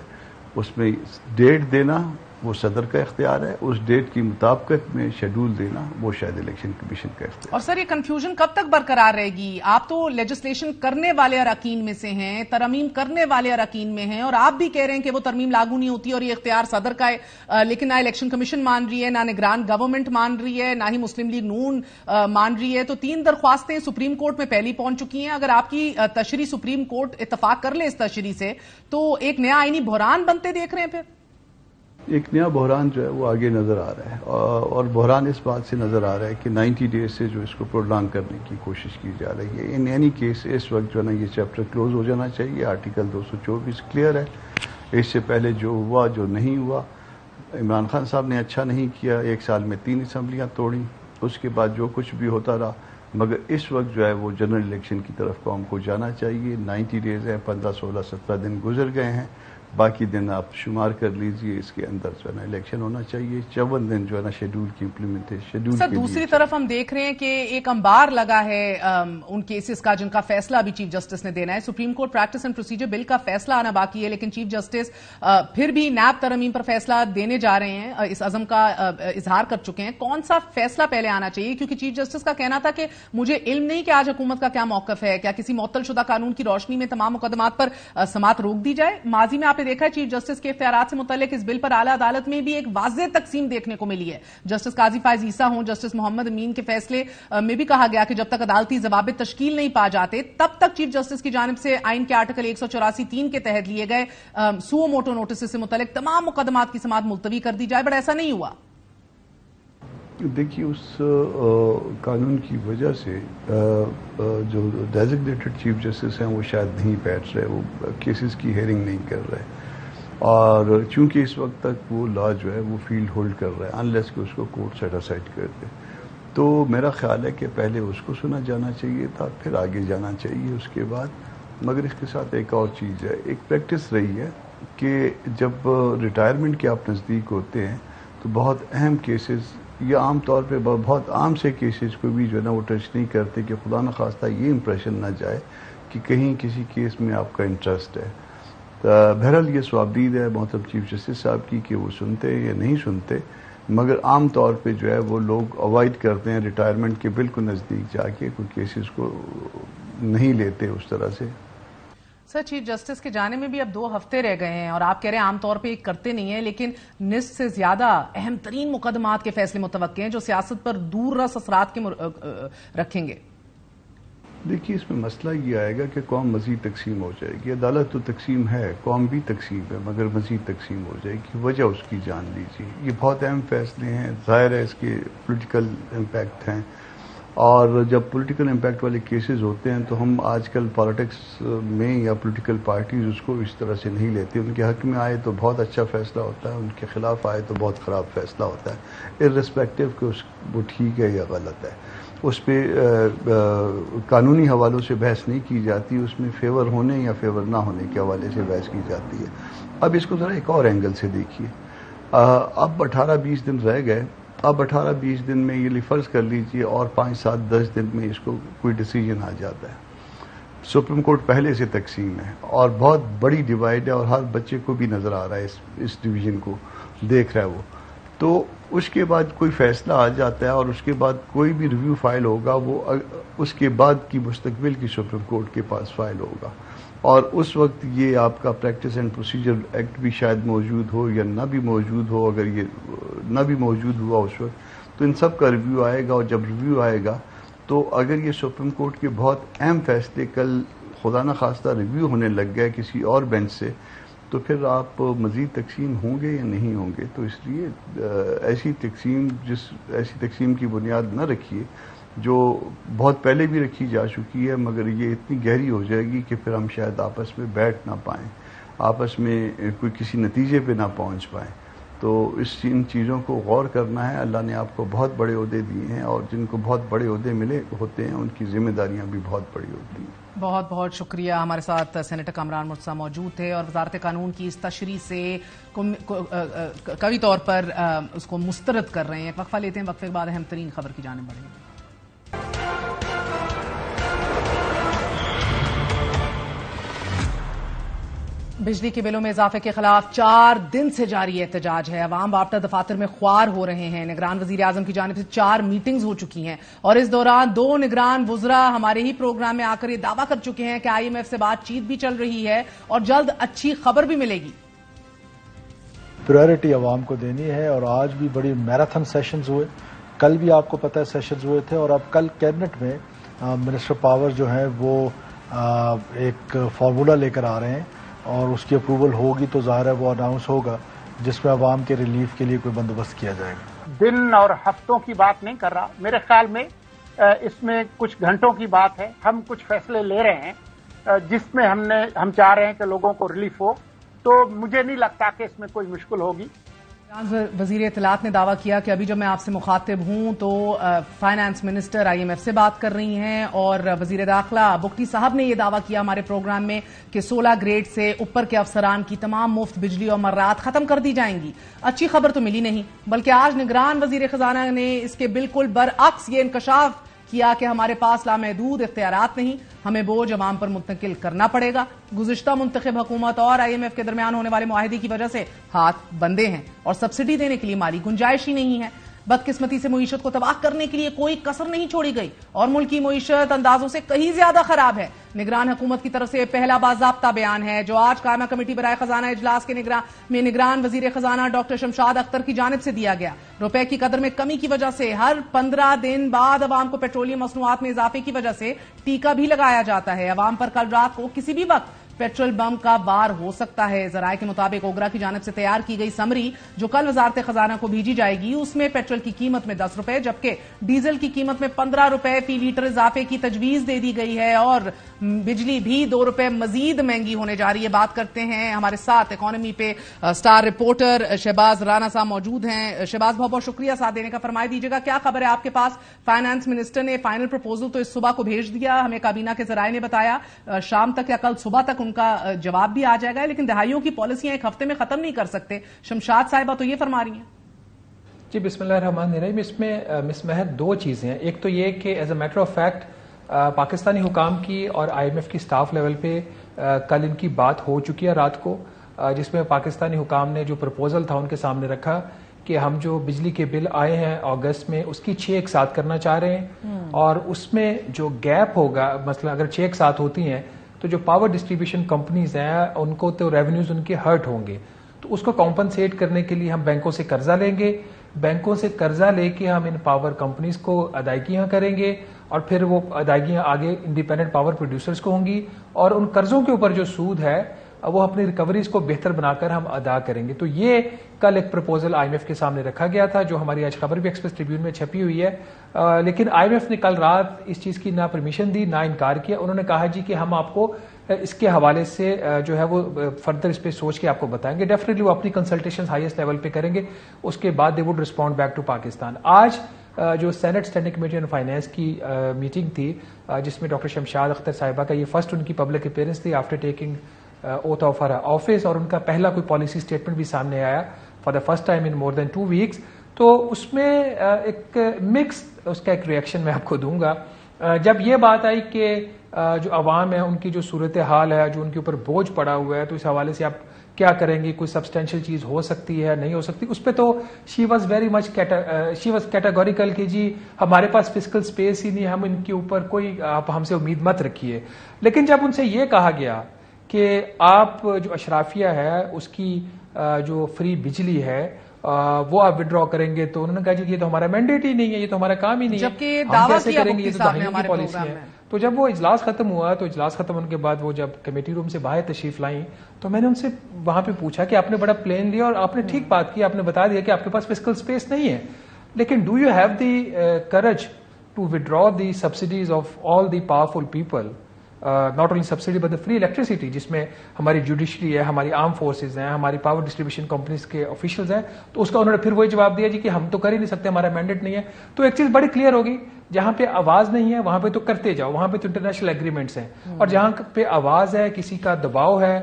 اس میں ڈیٹ دینا وہ صدر کا اختیار ہے، اس ڈیٹ کی مطابقت میں شیڈول دینا وہ شاید الیکشن کمیشن کا اختیار ہے۔ اور سر، یہ کنفیوژن کب تک برقرار رہے گی؟ آپ تو لیجسلیشن کرنے والے اراکین میں سے ہیں، ترمیم کرنے والے اراکین میں ہیں، اور آپ بھی کہہ رہے ہیں کہ وہ ترمیم لاگو نہیں ہوتی اور یہ اختیار صدر کا ہے، لیکن نہ الیکشن کمیشن مان رہی ہے، نہ نگران گورنمنٹ مان رہی ہے، نہ ہی مسلم لیگ نون مان رہی ہے۔ تو 3 درخواستیں سپریم کورٹ میں پہلی پہنچ چکی ہیں۔ اگر آپ کی تشریح سپریم کورٹ اتفاق کر لے اس تشریح سے، تو ایک نیا آئینی بحران بنتے دیکھ رہے ہیں پھر؟ ایک نیا بحران جو ہے وہ آگے نظر آ رہا ہے، اور بحران اس بات سے نظر آ رہا ہے کہ 90 ڈیز سے جو اس کو پرولانگ کرنے کی کوشش کی جا رہی ہے۔ ان اینی کیس اس وقت جو ہے نا یہ چیپٹر کلوز ہو جانا چاہیے، آرٹیکل 224 کلیئر ہے۔ اس سے پہلے جو ہوا جو نہیں ہوا، عمران خان صاحب نے اچھا نہیں کیا، 1 سال میں 3 اسمبلیاں توڑیں، اس کے بعد جو کچھ بھی ہوتا رہا، مگر اس وقت جو ہے وہ جنرل الیکشن کی طرف قوم کو جانا چاہیے۔ 90 ڈیز ہیں، 15 16 17 دن گزر گئے ہیں، باقی دن آپ شمار کر لیجئے، اس کے اندر جو ہے نا الیکشن ہونا چاہیے۔ 54 دن جو ہے نا شیڈول کی امپلیمنٹیشن سر، دوسری طرف ہم دیکھ رہے ہیں کہ ایک انبار لگا ہے ان کیسز کا جن کا فیصلہ ابھی چیف جسٹس نے دینا ہے۔ Supreme Court practice and procedure bill کا فیصلہ آنا باقی ہے، لیکن چیف جسٹس پھر بھی نیب ترمیم پر فیصلہ دینے جا رہے ہیں، اس عزم کا اظہار کر چکے ہیں۔ کون سا فیصلہ پہلے آنا چاہیے؟ کیونکہ چیف جسٹس کا کہنا تھا کہ مجھے علم نہیں کہ آج حکومت کا کیا موقف ہے، کیا کسی معطل شدہ قانون کی روشنی میں تمام مقدمات پر سماعت روک دی جائے؟ ماضی میں آپ نے دیکھا ہے چیف جسٹس کے اختیارات سے متعلق اس بل پر اعلیٰ عدالت میں بھی ایک واضح تقسیم دیکھنے کو ملی ہے۔ جسٹس قاضی فائز عیسیٰ ہوں، جسٹس محمد امین کے فیصلے میں بھی کہا گیا کہ جب تک عدالتی ضوابط تشکیل نہیں پا جاتے تب تک چیف جسٹس کی جانب سے آئین کے آرٹیکل 184(3) کے تحت لیے گئے سو موٹو نوٹس سے متعلق تمام مقدمات کی سماعت ملتوی کر دی جائے، بٹ ایسا نہیں ہوا۔ دیکھیے، اس قانون کی وجہ سے جو ڈیزگنیٹڈ چیف جسٹس ہیں وہ شاید نہیں بیٹھ رہے، وہ کیسز کی ہیئرنگ نہیں کر رہے، اور چونکہ اس وقت تک وہ لا جو ہے وہ فیلڈ ہولڈ کر رہا ہے انلیس کہ اس کو کورٹ سیٹ اسائڈ کر دے، تو میرا خیال ہے کہ پہلے اس کو سنا جانا چاہیے تھا، پھر آگے جانا چاہیے اس کے بعد۔ مگر اس کے ساتھ ایک اور چیز ہے، ایک پریکٹس رہی ہے کہ جب ریٹائرمنٹ کے آپ نزدیک ہوتے ہیں تو بہت اہم کیسز یا عام طور پہ بہت عام سے کیسز کو بھی جو ہے نا وہ ٹچ نہیں کرتے کہ خدا نخواستہ یہ امپریشن نہ جائے کہ کہیں کسی کیس میں آپ کا انٹرسٹ ہے۔ بہرحال یہ سوابدید ہے محترم چیف جسٹس صاحب کی کہ وہ سنتے یا نہیں سنتے، مگر عام طور پہ جو ہے وہ لوگ اوائڈ کرتے ہیں ریٹائرمنٹ کے بالکل نزدیک جا کے، کوئی کیسز کو نہیں لیتے اس طرح سے۔ سر، چیف جسٹس کے جانے میں بھی اب 2 ہفتے رہ گئے ہیں، اور آپ کہہ رہے ہیں عام طور پہ کرتے نہیں ہیں، لیکن نصف سے زیادہ اہم ترین مقدمات کے فیصلے متوقع ہیں جو سیاست پر دور رس اثرات کے رکھیں گے۔ دیکھیے، اس میں مسئلہ یہ آئے گا کہ قوم مزید تقسیم ہو جائے گی۔ عدالت تو تقسیم ہے، قوم بھی تقسیم ہے، مگر مزید تقسیم ہو جائے گی۔ وجہ اس کی جان لیجیے، یہ بہت اہم فیصلے ہیں، ظاہر ہے اس کے پولیٹیکل امپیکٹ ہیں، اور جب پولیٹیکل امپیکٹ والے کیسز ہوتے ہیں تو ہم آج کل پالیٹکس میں یا پولیٹیکل پارٹیز اس کو اس طرح سے نہیں لیتے۔ ان کے حق میں آئے تو بہت اچھا فیصلہ ہوتا ہے، ان کے خلاف آئے تو بہت خراب فیصلہ ہوتا ہے، ارسپیکٹو کہ وہ ٹھیک ہے یا غلط ہے۔ اس پہ قانونی حوالوں سے بحث نہیں کی جاتی، اس میں فیور ہونے یا فیور نہ ہونے کے حوالے سے بحث کی جاتی ہے۔ اب اس کو ذرا ایک اور اینگل سے دیکھیے، اب 18-20 دن رہ گئے، اب 18-20 دن میں یہ فرض کر لیجئے اور 5-7-10 دن میں اس کو کوئی ڈیسیجن آ جاتا ہے۔ سپریم کورٹ پہلے سے تقسیم ہے اور بہت بڑی ڈیوائڈ ہے، اور ہر بچے کو بھی نظر آ رہا ہے اس ڈویژن کو دیکھ رہا ہے وہ، تو اس کے بعد کوئی فیصلہ آ جاتا ہے اور اس کے بعد کوئی بھی ریویو فائل ہوگا وہ اس کے بعد کی مستقبل کی سپریم کورٹ کے پاس فائل ہوگا، اور اس وقت یہ آپ کا پریکٹس اینڈ پروسیجر ایکٹ بھی شاید موجود ہو یا نہ بھی موجود ہو۔ اگر یہ نہ بھی موجود ہوا اس وقت تو ان سب کا ریویو آئے گا، اور جب ریویو آئے گا تو اگر یہ سپریم کورٹ کے بہت اہم فیصلے کل خدا نہ خواستہ ریویو ہونے لگ گئے کسی اور بینچ سے، تو پھر آپ مزید تقسیم ہوں گے یا نہیں ہوں گے. تو اس لیے ایسی تقسیم کی بنیاد نہ رکھیے جو بہت پہلے بھی رکھی جا چکی ہے، مگر یہ اتنی گہری ہو جائے گی کہ پھر ہم شاید آپس میں بیٹھ نہ پائیں، آپس میں کوئی کسی نتیجے پہ نہ پہنچ پائیں. تو ان چیزوں کو غور کرنا ہے. اللہ نے آپ کو بہت بڑے عہدے دیے ہیں، اور جن کو بہت بڑے عہدے ملے ہوتے ہیں ان کی ذمہ داریاں بھی بہت بڑی ہوتی ہیں. بہت بہت شکریہ. ہمارے ساتھ سینیٹر کامران مرتضیٰ موجود تھے، اور وزارت قانون کی اس تشریح سے قوی طور پر اس کو مسترد کر رہے ہیں. ایک وقفہ لیتے ہیں، وقفے کے بعد اہم ترین خبر کی جانب بڑھیں گے. بجلی کے بلوں میں اضافے کے خلاف 4 دن سے جاری احتجاج ہے. عوام بابتا دفاتر میں خوار ہو رہے ہیں. نگران وزیر اعظم کی جانب سے 4 میٹنگز ہو چکی ہیں، اور اس دوران 2 نگران وزراء ہمارے ہی پروگرام میں آ کر یہ دعویٰ کر چکے ہیں کہ IMF سے بات چیت بھی چل رہی ہے اور جلد اچھی خبر بھی ملے گی. پرائرٹی عوام کو دینی ہے، اور آج بھی بڑی میراتھن سیشنز ہوئے، کل بھی آپ کو پتہ ہے سیشنز ہوئے تھے، اور اب کل کیبنٹ میں منسٹر پاور جو ہیں وہ ایک فارمولا لے کر آ رہے ہیں، اور اس کی اپروول ہوگی تو ظاہر ہے وہ اناؤنس ہوگا، جس میں عوام کے ریلیف کے لیے کوئی بندوبست کیا جائے گا. دن اور ہفتوں کی بات نہیں کر رہا، میرے خیال میں اس میں کچھ گھنٹوں کی بات ہے. ہم کچھ فیصلے لے رہے ہیں جس میں ہم چاہ رہے ہیں کہ لوگوں کو ریلیف ہو، تو مجھے نہیں لگتا کہ اس میں کوئی مشکل ہوگی. وزیر اطلاعات نے دعویٰ کیا کہ ابھی جب میں آپ سے مخاطب ہوں تو فائنانس منسٹر IMF سے بات کر رہی ہیں، اور وزیر داخلہ بگٹی صاحب نے یہ دعویٰ کیا ہمارے پروگرام میں کہ 16 گریڈ سے اوپر کے افسران کی تمام مفت بجلی اور مرات ختم کر دی جائیں گی. اچھی خبر تو ملی نہیں، بلکہ آج نگران وزیر خزانہ نے اس کے بالکل برعکس یہ انکشاف کیا کہ ہمارے پاس لامحدود اختیارات نہیں، ہمیں بوجھ عوام پر منتقل کرنا پڑے گا. گزشتہ منتخب حکومت اور IMF کے درمیان ہونے والے معاہدے کی وجہ سے ہاتھ بندے ہیں، اور سبسڈی دینے کے لیے مالی گنجائش ہی نہیں ہے. بدقسمتی سے معیشت کو تباہ کرنے کے لیے کوئی کسر نہیں چھوڑی گئی، اور ملک کی معیشت اندازوں سے کہیں زیادہ خراب ہے. نگران حکومت کی طرف سے پہلا باضابطہ بیان ہے جو آج قائمہ کمیٹی برائے خزانہ اجلاس کے نگران وزیر خزانہ ڈاکٹر شمشاد اختر کی جانب سے دیا گیا. روپے کی قدر میں کمی کی وجہ سے ہر 15 دن بعد عوام کو پیٹرولیم مصنوعات میں اضافے کی وجہ سے ٹیکہ بھی لگایا جاتا ہے. عوام پر کل رات کو کسی بھی وقت پیٹرول بم کا وار ہو سکتا ہے. ذرائع کے مطابق اوگرا کی جانب سے تیار کی گئی سمری جو کل وزارت خزانہ کو بھیجی جائے گی، اس میں پیٹرول کی قیمت میں 10 روپے جبکہ ڈیزل کی قیمت میں 15 روپے فی لیٹر اضافے کی تجویز دے دی گئی ہے، اور بجلی بھی 2 روپے مزید مہنگی ہونے جا رہی ہے. بات کرتے ہیں ہمارے ساتھ اکانومی پہ سٹار رپورٹر شہباز رانا صاحب موجود ہیں. شہباز بہت بہت شکریہ ساتھ دینے کا. فرمائے دیجیے گا کیا خبر ہے آپ کے پاس؟ فائنانس منسٹر نے فائنل پروپوزل تو اس صبح کو بھیج دیا، ہمیں کابینہ کے ذرائع نے بتایا شام تک یا کل صبح تک ان کا جواب بھی آ جائے گا، لیکن دہائیوں کی پالیسیاں ایک ہفتے میں ختم نہیں کر سکتے. شمشاد صاحبہ تو یہ فرما رہی ہیں. جی بسم اللہ الرحمن الرحیم. اس میں مس مہر 2 چیزیں ہیں. ایک تو یہ کہ as a matter of fact Pakistani حکام کی اور IMF کی سٹاف لیول پہ کل ان کی بات ہو چکی ہے رات کو، جس میں پاکستانی حکام نے جو پرپوزل تھا ان کے سامنے رکھا کہ ہم جو بجلی کے بل آئے ہیں اگست میں اس کی 6 ایک ساتھ کرنا چاہ رہے ہیں، اور اس میں جو گیپ ہوگا، مثلا اگر 6 ایک ساتھ ہوتی ہیں تو جو پاور ڈسٹریبیوشن کمپنیز ہیں ان کو تو ریونیوز ان کے ہرٹ ہوں گے، تو اس کو کمپنسیٹ کرنے کے لیے ہم بینکوں سے قرضہ لیں گے. بینکوں سے قرضہ لے کے ہم ان پاور کمپنیز کو ادائیگیاں کریں گے، اور پھر وہ ادائیگیاں آگے انڈیپینڈنٹ پاور پروڈیوسرز کو ہوں گی، اور ان قرضوں کے اوپر جو سود ہے وہ اپنی ریکوریز کو بہتر بنا کر ہم ادا کریں گے. تو یہ کل ایک پرپوزل IMF کے سامنے رکھا گیا تھا جو ہماری آج خبر بھی ایکسپریس ٹریبیون میں چھپی ہوئی ہے. لیکن IMF نے کل رات اس چیز کی نہ پرمیشن دی نہ انکار کیا. انہوں نے کہا جی کہ ہم آپ کو اس کے حوالے سے جو ہے وہ فردر اس پہ سوچ کے آپ کو بتائیں گے. ڈیفینیٹلی وہ اپنی کنسلٹیشن ہائیسٹ لیول پہ کریں گے، اس کے بعد they would respond back to Pakistan. آج جو Senate standing committee on finance کی میٹنگ تھی جس میں ڈاکٹر شمشاد اختر صاحبہ کا یہ فرسٹ ان کی پبلک اپیئرنس تھی after taking oath of her office, اور ان کا پہلا کوئی پالیسی اسٹیٹمنٹ بھی سامنے آیا فار دا فرسٹ ٹائم ان مور دین 2 ویکس. تو اس میں ایک مکس اس کا ایک ریئیکشن میں آپ کو دوں گا. جب یہ بات آئی کہ جو عوام ہے ان کی جو صورتحال ہے، جو ان کے اوپر بوجھ پڑا ہوا ہے، تو اس حوالے سے آپ کیا کریں گے، کوئی سبسٹینشیل چیز ہو سکتی ہے نہیں ہو سکتی، اس پہ تو شی واز کیٹاگوریکل کہ جی ہمارے پاس فسکل سپیس ہی نہیں، ہم ان کے اوپر کوئی آپ ہم سے امید مت رکھیے. لیکن جب ان سے یہ کہا گیا کہ آپ جو اشرافیہ ہے اس کی جو فری بجلی ہے وہ آپ ودرا کریں گے. تو انہوں نے کہا جی یہ تو ہمارا مینڈیٹ ہی نہیں ہے, یہ تو ہمارا کام ہی نہیں ہے, جبکہ ہم دعویٰ کیسے کیا کریں گے, یہ مفتی تو صاحب نے دہائیوں کی ہمارے پالیسی پروگرام ہے. میں. تو جب وہ اجلاس ختم ہوا, تو اجلاس ختم ہونے کے بعد وہ جب کمیٹی روم سے باہر تشریف لائیں, تو میں نے ان سے وہاں پہ پوچھا کہ آپ نے بڑا پلان لیا اور آپ نے ٹھیک بات کی, آپ نے بتا دیا کہ آپ کے پاس فسکل اسپیس نہیں ہے, لیکن do you have the courage to withdraw the subsidies of all the powerful people, not only subsidy but the free electricity, جس میں ہماری جوڈیشری ہے, ہماری آرم فورسز ہیں, ہماری پاور ڈسٹریبیوشن کمپنیز کے آفیشلز ہیں. تو اس کا انہوں نے پھر وہی جواب دیا جی کہ ہم تو کر ہی نہیں سکتے, ہمارا مینڈیٹ نہیں ہے. تو ایک چیز بڑی کلیئر ہوگی, جہاں پہ آواز نہیں ہے وہاں پہ تو کرتے جاؤ, وہاں پہ تو انٹرنیشنل ایگریمنٹس ہیں, اور جہاں پہ آواز ہے, کسی کا دباؤ ہے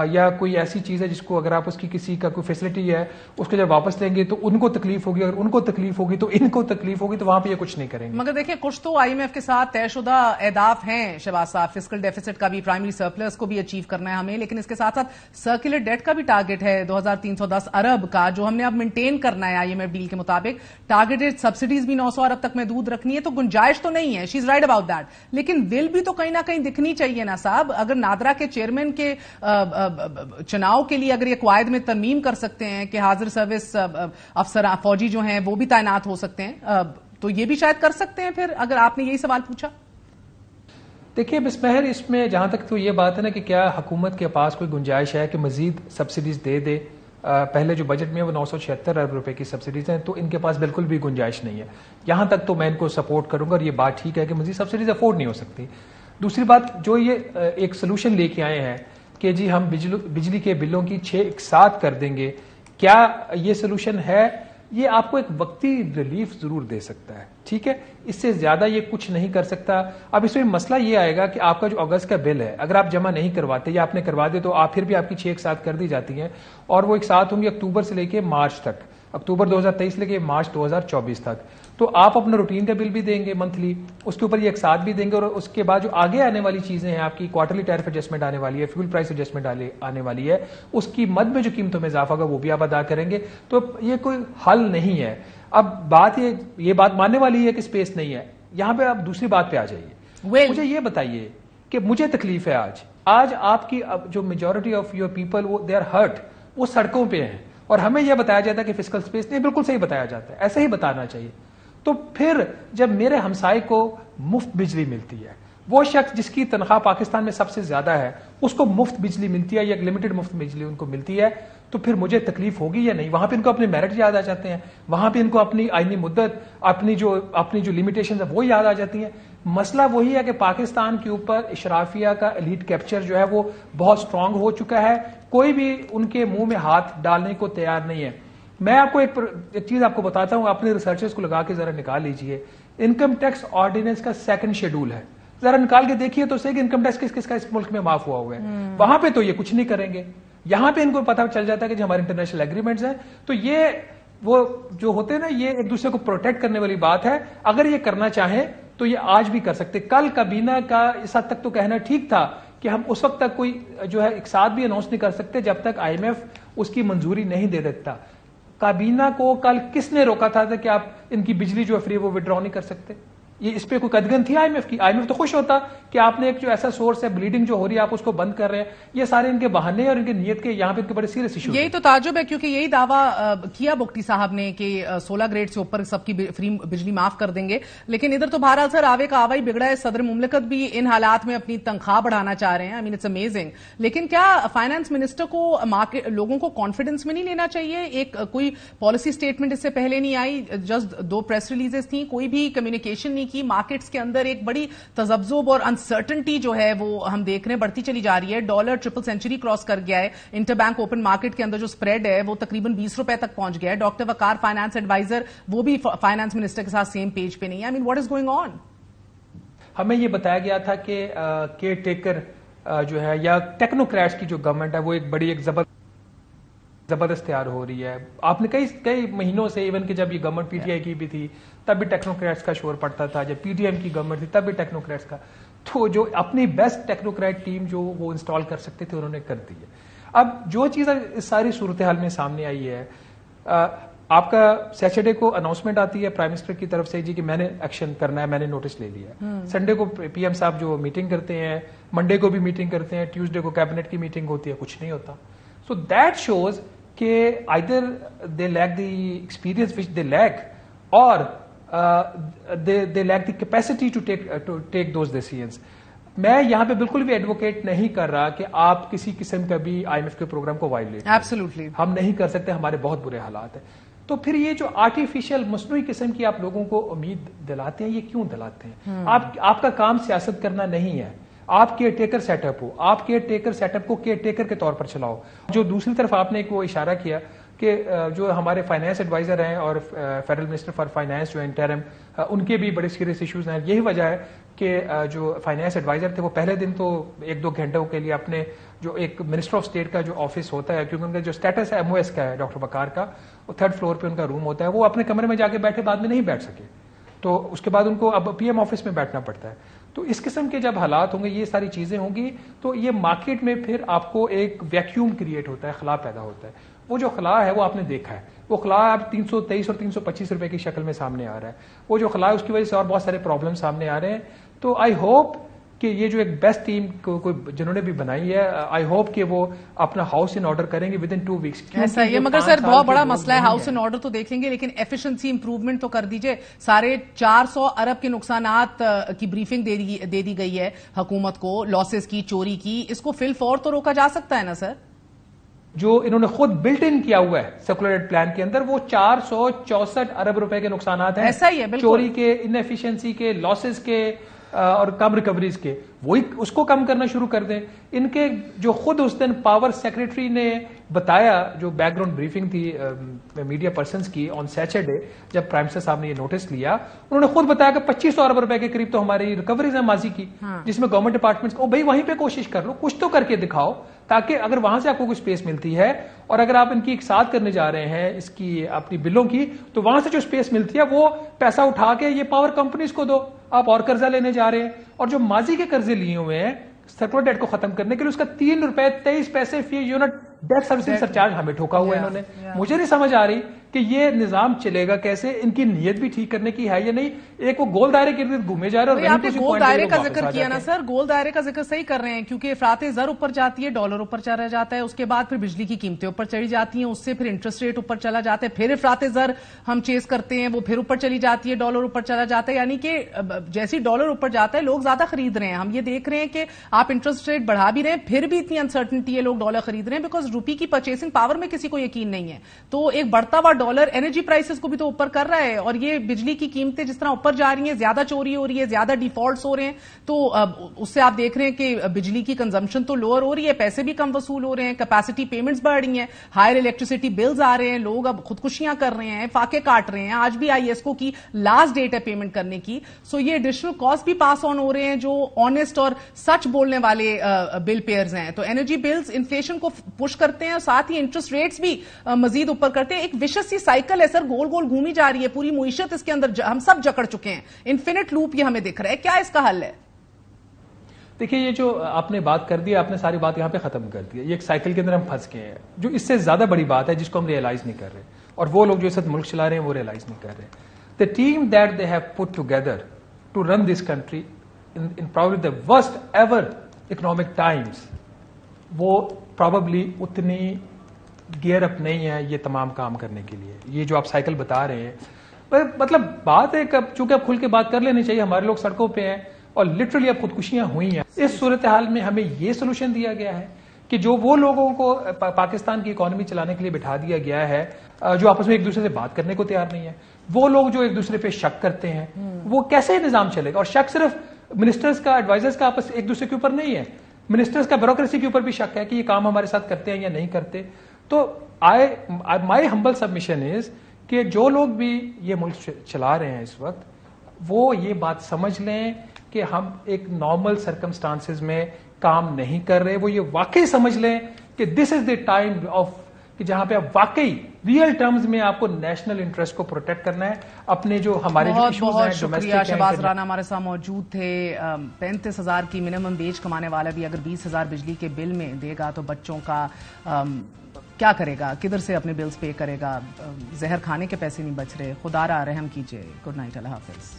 یا کوئی ایسی چیز ہے جس کو اگر آپ اس کی کسی کا کوئی فیسلٹی ہے اس کو جب واپس لیں گے تو ان کو تکلیف ہوگی, اگر ان کو تکلیف ہوگی تو ان کو تکلیف ہوگی, تو وہاں پہ یہ کچھ نہیں کریں گے. مگر دیکھیں کچھ تو آئی ایم ایف کے ساتھ طے شدہ اہداف ہیں شہباز صاحب, فسکل ڈیفیسٹ کا بھی, پرائمری سرپلس کو بھی اچیو کرنا ہے ہمیں, لیکن اس کے ساتھ ساتھ سرکولر ڈیٹ کا بھی ٹارگٹ ہے 2310 ارب کا, جو ہم نے اب مینٹین کرنا ہے آئی ایم ایف ڈیل کے مطابق. ٹارگیٹڈ سبسڈیز بھی 900 ارب تک محدود رکھنی ہے, تو گنجائش تو نہیں ہے, شی از رائٹ اباؤٹ دیٹ, لیکن ول بھی تو کہیں نہ کہیں دکھنی چاہیے نا صاحب. اگر نادرا کے چیئرمین کے چناؤ کے لیے اگر یہ قواعد میں ترمیم کر سکتے ہیں کہ حاضر سروس افسر فوجی جو ہیں وہ بھی تعینات ہو سکتے ہیں, تو یہ بھی شاید کر سکتے ہیں پھر, اگر آپ نے یہی سوال پوچھا. دیکھیے بسم اللہ, اس میں جہاں تک تو یہ بات ہے نا کہ کیا حکومت کے پاس کوئی گنجائش ہے کہ مزید سبسڈیز دے. پہلے جو بجٹ میں وہ 976 ارب روپے کی سبسڈیز ہیں, تو ان کے پاس بالکل بھی گنجائش نہیں ہے. یہاں تک تو میں ان کو سپورٹ کروں گا, اور یہ بات ٹھیک ہے کہ مزید سبسڈیز افورڈ نہیں ہو سکتی. دوسری بات, جو یہ ایک سولوشن لے کے آئے ہیں کہ جی ہم بجلی کے بلوں کی 6 ایک ساتھ کر دیں گے, کیا یہ سولوشن ہے؟ یہ آپ کو ایک وقتی ریلیف ضرور دے سکتا ہے, ٹھیک ہے, اس سے زیادہ یہ کچھ نہیں کر سکتا. اب اس میں مسئلہ یہ آئے گا کہ آپ کا جو اگست کا بل ہے, اگر آپ جمع نہیں کرواتے یا آپ نے کروا دے تو آپ پھر بھی آپ کی 6 ایک ساتھ کر دی جاتی ہیں, اور وہ ایک ساتھ ہوں گی اکتوبر سے لے کے مارچ تک, اکتوبر 2023 لے کے مارچ 2024 تک. تو آپ اپنا روٹین کا بل بھی دیں گے منتھلی, اس کے اوپر یہ ایک ساتھ بھی دیں گے, اور اس کے بعد جو آگے آنے والی چیزیں ہیں, آپ کی کوارٹرلی ٹیرف ایڈجسٹمنٹ آنے والی ہے, فیول پرائس ایڈجسٹمنٹ آنے والی ہے, اس کی مد میں جو قیمتوں میں اضافہ ہوگا وہ بھی آپ ادا کریں گے. تو یہ کوئی حل نہیں ہے. اب بات یہ بات ماننے والی ہے کہ اسپیس نہیں ہے. یہاں پہ آپ دوسری بات پہ آ جائیے. مجھے یہ بتائیے کہ مجھے تکلیف ہے آج آپ کی جو majority of your people they are hurt, وہ سڑکوں پہ ہیں, اور ہمیں یہ بتایا جاتا ہے کہ فسکل اسپیس نہیں. بالکل صحیح بتایا جاتا ہے, ایسے ہی بتانا چاہیے. تو پھر جب میرے ہمسائے کو مفت بجلی ملتی ہے, وہ شخص جس کی تنخواہ پاکستان میں سب سے زیادہ ہے, اس کو مفت بجلی ملتی ہے یا ایک لمیٹڈ مفت بجلی ان کو ملتی ہے, تو پھر مجھے تکلیف ہوگی یا نہیں؟ وہاں پہ ان کو اپنے میرٹ یاد آ جاتے ہیں, وہاں پہ ان کو اپنی آئینی مدت, اپنی جو لمیٹیشنز ہیں وہ یاد آ جاتی ہیں. مسئلہ وہی ہے کہ پاکستان کے اوپر اشرافیہ کا ایلیٹ کیپچر جو ہے وہ بہت سٹرونگ ہو چکا ہے, کوئی بھی ان کے منہ میں ہاتھ ڈالنے کو تیار نہیں ہے. میں آپ کو ایک چیز آپ کو بتاتا ہوں, اپنے ریسرچرز کو لگا کے ذرا نکال لیجئے. انکم ٹیکس آرڈیننس کا 2nd شیڈول ہے, ذرا نکال کے دیکھیے تو صحیح کہ انکم ٹیکس کس کس کا اس ملک میں معاف ہوا ہے. وہاں پہ تو یہ کچھ نہیں کریں گے, یہاں پہ ان کو پتہ چل جاتا ہے کہ جو ہمارے انٹرنیشنل ایگریمنٹس ہیں, تو یہ وہ جو ہوتے ہیں نا, یہ ایک دوسرے کو پروٹیکٹ کرنے والی بات ہے. اگر یہ کرنا چاہیں تو یہ آج بھی کر سکتے. کل کابینہ کا اس حد تک تو کہنا ٹھیک تھا کہ ہم اس وقت تک کوئی جو ہے ایک ساتھ بھی اناؤنس نہیں کر سکتے جب تک آئی ایم ایف اس کی منظوری نہیں دے دیتا. کابینہ کو کل کس نے روکا تھا کہ آپ ان کی بجلی جو ہے فری وہ ودرا نہیں کر سکتے؟ یہ اس پہ کوئی قدغن تھی آئی ایم ایف کی؟ آئی ایم ایف تو خوش ہوتا کہ آپ نے ایک جو ایسا سورس ہے بلیڈنگ جو ہو رہی ہے آپ اس کو بند کر رہے ہیں. یہ سارے ان کے بہانے اور ان کی نیت کے یہاں پہ ان کے بڑے سیریس ایشو. یہی تو تعجب ہے, کیونکہ یہی دعویٰ کیا بگٹی صاحب نے کہ 16 گریڈ سے اوپر سب کی فری بجلی معاف کر دیں گے, لیکن ادھر تو بہرحال سر آوے کا آوا ہی بگڑا ہے. صدر مملکت بھی ان حالات میں اپنی تنخواہ بڑھانا چاہ رہے ہیں. آئی مین اٹس امیزنگ. لیکن کیا فائنانس منسٹر کو لوگوں کو کانفیڈنس میں نہیں لینا چاہیے؟ ایک کوئی پالیسی اسٹیٹمنٹ اس سے پہلے نہیں آئی, جسٹ 2 پریس ریلیزز تھیں, کوئی بھی کمیونیکیشن نہیں کی. مارکیٹس کے اندر ایک بڑی تذبذب اور انسرٹنٹی جو ہے وہ ہم دیکھ رہے ہیں بڑھتی چلی جا رہی ہے. ڈالر 300 سینچری کراس کر گیا ہے. انٹر بینک اوپن مارکیٹ کے اندر جو سپریڈ ہے وہ تقریباً 20 روپے تک پہنچ گیا ہے. ڈاکٹر وقار فائنانس ایڈوائزر وہ بھی فائنانس منسٹر کے ساتھ سیم پیج پہ نہیں ہے. آئی مین واٹ از گوئنگ آن؟ ہمیں یہ بتایا گیا تھا کہ کیئر ٹیکر جو ہے یا ٹیکنوکریٹس کی جو گورنمنٹ ہے وہ ایک بڑی زبردست تیار ہو رہی ہے. آپ نے کئی مہینوں سے, ایون کہ جب یہ گورنمنٹ پی ٹی آئی کی بھی تھی تب بھی ٹیکنوکریٹس کا شور پڑتا تھا, جب پی ٹی ایم کی گورنمنٹ تھی تب بھی ٹیکنوکریٹس کا. تو جو اپنی بیسٹ ٹیکنوکریٹ ٹیم جو وہ انسٹال کر سکتے تھے انہوں نے کر دی ہے. اب جو چیز اس ساری صورتحال میں سامنے آئی ہے, آپ کا سیٹرڈے کو اناؤنسمنٹ آتی ہے پرائم منسٹر کی طرف سے جی کہ میں نے ایکشن کرنا ہے, میں نے نوٹس لے لیا ہے. سنڈے کو پی ایم صاحب جو میٹنگ کرتے ہیں, منڈے کو بھی میٹنگ کرتے ہیں, ٹیوزڈے کو کیبنٹ کی میٹنگ ہوتی ہے, کچھ نہیں ہوتا. سو دیٹ شوز کہ either they lack the experience which they lack or they lack the capacity to take those decisions. میں یہاں پہ بالکل بھی ایڈوکیٹ نہیں کر رہا کہ آپ کسی قسم کا بھی آئی ایم ایف کے پروگرام کو وائلیٹ ایبسولوٹلی ہم نہیں کر سکتے, ہمارے بہت برے حالات ہیں. تو پھر یہ جو آرٹیفیشل مصنوعی قسم کی آپ لوگوں کو امید دلاتے ہیں, یہ کیوں دلاتے ہیں؟ آپ کا کام سیاست کرنا نہیں ہے, آپ کیئر ٹیکر سیٹ اپ ہو, آپ کیئر ٹیکر سیٹ اپ کو کیئر ٹیکر کے طور پر چلاؤ. جو دوسری طرف آپ نے ایک وہ اشارہ کیا کہ جو ہمارے فائنانس ایڈوائزر ہیں اور فیڈرل منسٹر فار فائنانس جو انٹرم, ان کے بھی بڑے سیریس ایشوز ہیں. یہی وجہ ہے کہ جو فائنانس ایڈوائزر تھے وہ پہلے دن تو 1-2 گھنٹوں کے لیے اپنے جو ایک منسٹر آف اسٹیٹ کا جو آفس ہوتا ہے, کیونکہ ان کا جو اسٹیٹس ہے MOS کا ہے, ڈاکٹر بکار کا, وہ 3rd فلور پہ ان کا روم ہوتا ہے, وہ اپنے کمرے میں جا کے بیٹھے, بعد میں نہیں بیٹھ سکے, تو اس کے بعد ان کو اب PM آفس میں بیٹھنا پڑتا ہے. تو اس قسم کے جب حالات ہوں گے, یہ ساری چیزیں ہوں گی, تو یہ مارکیٹ میں پھر آپ کو ایک ویکیوم کریٹ ہوتا ہے, خلا پیدا ہوتا ہے. وہ جو خلا ہے وہ آپ نے دیکھا ہے, وہ خلا اب 323 اور 325 روپے کی شکل میں سامنے آ رہا ہے. وہ جو خلا ہے اس کی وجہ سے اور بہت سارے پرابلم سامنے آ رہے ہیں. تو آئی ہوپ کہ یہ جو ایک بیسٹ ٹیم جنہوں نے بھی بنائی ہے, آئی ہوپ کہ وہ اپنا ہاؤس ان آرڈر کریں گے within 2 weeks. ایسا یہ مگر سر بہت بڑا مسئلہ ہے, ہاؤس ان آرڈر تو دیکھ لیں گے, لیکن ایفیشنسی امپروومنٹ تو کر دیجئے. 450 ارب کے نقصانات کی بریفنگ دے دی گئی ہے حکومت کو, لاسز کی, چوری کی, اس کو فی الفور تو روکا جا سکتا ہے نا سر؟ جو انہوں نے خود بلٹ ان کیا ہوا ہے سرکولریٹ پلان کے اندر, وہ 464 ارب روپے کے نقصانات ہیں. ایسا ہی ہے, چوری کے, انیفیشنسی کے, لاسز کے اور کم ریکوریز کے, وہی اس کو کم کرنا شروع کر دیں. ان کے جو خود اس دن پاور سیکریٹری نے بتایا, جو بیک گراؤنڈ بریفنگ تھی میڈیا پرسنز کی آن سیٹرڈے, جب پرائم منسٹر صاحب نے یہ نوٹس لیا, انہوں نے خود بتایا کہ 2500 ارب روپے کے قریب تو ہماری ریکوریز ہیں ماضی کی, جس میں گورنمنٹ ڈپارٹمنٹس کو بھائی وہیں پہ کوشش کر لو, کچھ تو کر کے دکھاؤ, تاکہ اگر وہاں سے آپ کو کوئی اسپیس ملتی ہے, اور اگر آپ ان کی اقساط کرنے جا رہے ہیں اس کی اپنی بلوں کی, تو وہاں سے جو اسپیس ملتی ہے وہ پیسہ اٹھا کے یہ پاور کمپنیز کو دو. آپ اور قرضہ لینے جا رہے ہیں, اور جو ماضی کے قرضے لیے ہوئے ہیں سرکولر ڈیٹ کو ختم کرنے کے لیے, اس کا 3 روپے 23 پیسے فی یونٹ ڈیٹ سروسنگ سرچارج ہمیں ٹھوکا ہوا ہے انہوں نے. مجھے نہیں سمجھ آ رہی کہ یہ نظام چلے گا کیسے, ان کی نیت بھی ٹھیک کرنے کی ہے یا نہیں. ایک وہ گول دائرے کے ارد گھومے جا رہے ہیں, اور آپ نے گول دائرے کا ذکر کیا نا سر, گول دائرے کا ذکر صحیح کر رہے ہیں, کیونکہ افراط زر اوپر جاتی ہے, ڈالر اوپر چلا جاتا ہے, اس کے بعد پھر بجلی کی قیمتیں اوپر چلی جاتی ہیں, اس سے پھر انٹرسٹ ریٹ اوپر چلا جاتا ہے, پھر افراط زر ہم چیز کرتے ہیں, وہ پھر اوپر چلی جاتی ہے, ڈالر اوپر چلا جاتا ہے. یعنی کہ جیسی ڈالر اوپر جاتا ہے لوگ زیادہ خرید رہے ہیں. ہم یہ دیکھ رہے ہیں کہ آپ انٹرسٹ ریٹ بڑھا بھی رہے ہیں, پھر بھی اتنی انسرٹنٹی ہے, لوگ ڈالر خرید رہے ہیں, بیکاز روپی کی پرچیسنگ پاور میں کسی کو یقین نہیں ہے. تو ایک بڑھتا ہوا ڈالر انرجی پرائسز کو بھی تو اوپر کر رہا ہے, اور یہ بجلی کی قیمتیں جس طرح اوپر جا رہی ہیں, زیادہ چوری ہو رہی ہے, زیادہ ڈیفالٹس ہو رہے ہیں, تو اس سے آپ دیکھ رہے ہیں کہ بجلی کی کنزمپشن تو لوور ہو رہی ہے, پیسے بھی کم وصول ہو رہے ہیں, کیپیسٹی پیمنٹس بڑھ رہی ہیں, ہائر الیکٹریسٹی بلز آ رہے ہیں, لوگ اب خودکشیاں کر رہے ہیں, فاقے کاٹ رہے ہیں. آج بھی IESCO کی لاسٹ ڈیٹ ہے پیمنٹ کرنے کی. سو یہ ایڈیشنل کاسٹ بھی پاس آن ہو رہے ہیں جو آنےسٹ اور سچ بولنے والے بل پیئرز ہیں. تو انرجی بلز انفلیشن کو پش کرتے ہیں, اور ساتھ ہی انٹرسٹ ریٹس بھی مزید اوپر کرتے ہیں. ایک وشس سی سائیکل ہے سر, گول گول گھومی جا رہی ہے پوری معیشت, اس کے اندر ہم سب جکڑ چکے ہیں, انفینٹ لوپ یہ ہمیں دکھ رہا ہے. کیا اس کا حل ہے؟ دیکھیے, یہ جو آپ نے بات کر دی, آپ نے ساری بات یہاں پہ ختم کر دی. یہ ایک سائیکل کے اندر ہم پھنس گئے ہیں, جو اس سے زیادہ بڑی بات ہے جس کو ہم ریئلائز نہیں کر رہے, اور وہ لوگ جو اس وقت ملک چلا رہے ہیں وہ ریئلائز نہیں کر رہے. The team that they have put together to run this country in probably the worst ever economic times, وہ probably اتنی گیئر اپ نہیں ہے یہ تمام کام کرنے کے لیے. یہ جو آپ سائیکل بتا رہے ہیں, مطلب بات ہے چونکہ اب کھل کے بات کر لینی چاہیے. ہمارے لوگ سڑکوں پہ ہیں اور لٹرلی اب خودکشیاں ہوئی ہیں. اس صورتحال میں ہمیں یہ سولوشن دیا گیا ہے کہ جو وہ لوگوں کو پاکستان کی اکانومی چلانے کے لیے بٹھا دیا گیا ہے, جو آپس میں ایک دوسرے سے بات کرنے کو تیار نہیں ہے, وہ لوگ جو ایک دوسرے پہ شک کرتے ہیں, وہ کیسے نظام چلے گا؟ اور شک صرف منسٹرز کا, ایڈوائزرز کا آپس ایک دوسرے کے اوپر نہیں ہے, منسٹرز کا بیوروکریسی کے اوپر بھی شک ہے کہ یہ کام ہمارے ساتھ کرتے ہیں یا نہیں کرتے. تو مائی ہمبل سبمیشن از کہ جو لوگ بھی یہ ملک چلا رہے ہیں اس وقت, وہ یہ بات سمجھ لیں کہ ہم ایک نارمل سرکمسٹانسز میں کام نہیں کر رہے. وہ یہ واقعی سمجھ لیں کہ دس از دی ٹائم آف, کہ جہاں پہ آپ واقعی ریئل ٹرمز میں آپ کو نیشنل انٹرسٹ کو پروٹیکٹ کرنا ہے. اپنے جو ہمارے جو ایشوز ہیں, شکریہ. شہباز رانا ہمارے ساتھ موجود تھے. 35,000 کی منیمم ویج کمانے والا بھی اگر 20,000 بجلی کے بل میں دے گا تو بچوں کا کیا کرے گا, کدھر سے اپنے بلز پے کرے گا؟ زہر کھانے کے پیسے نہیں بچ رہے. خدا را رحم کیجئے. گڈ نائٹ, اللہ حافظ.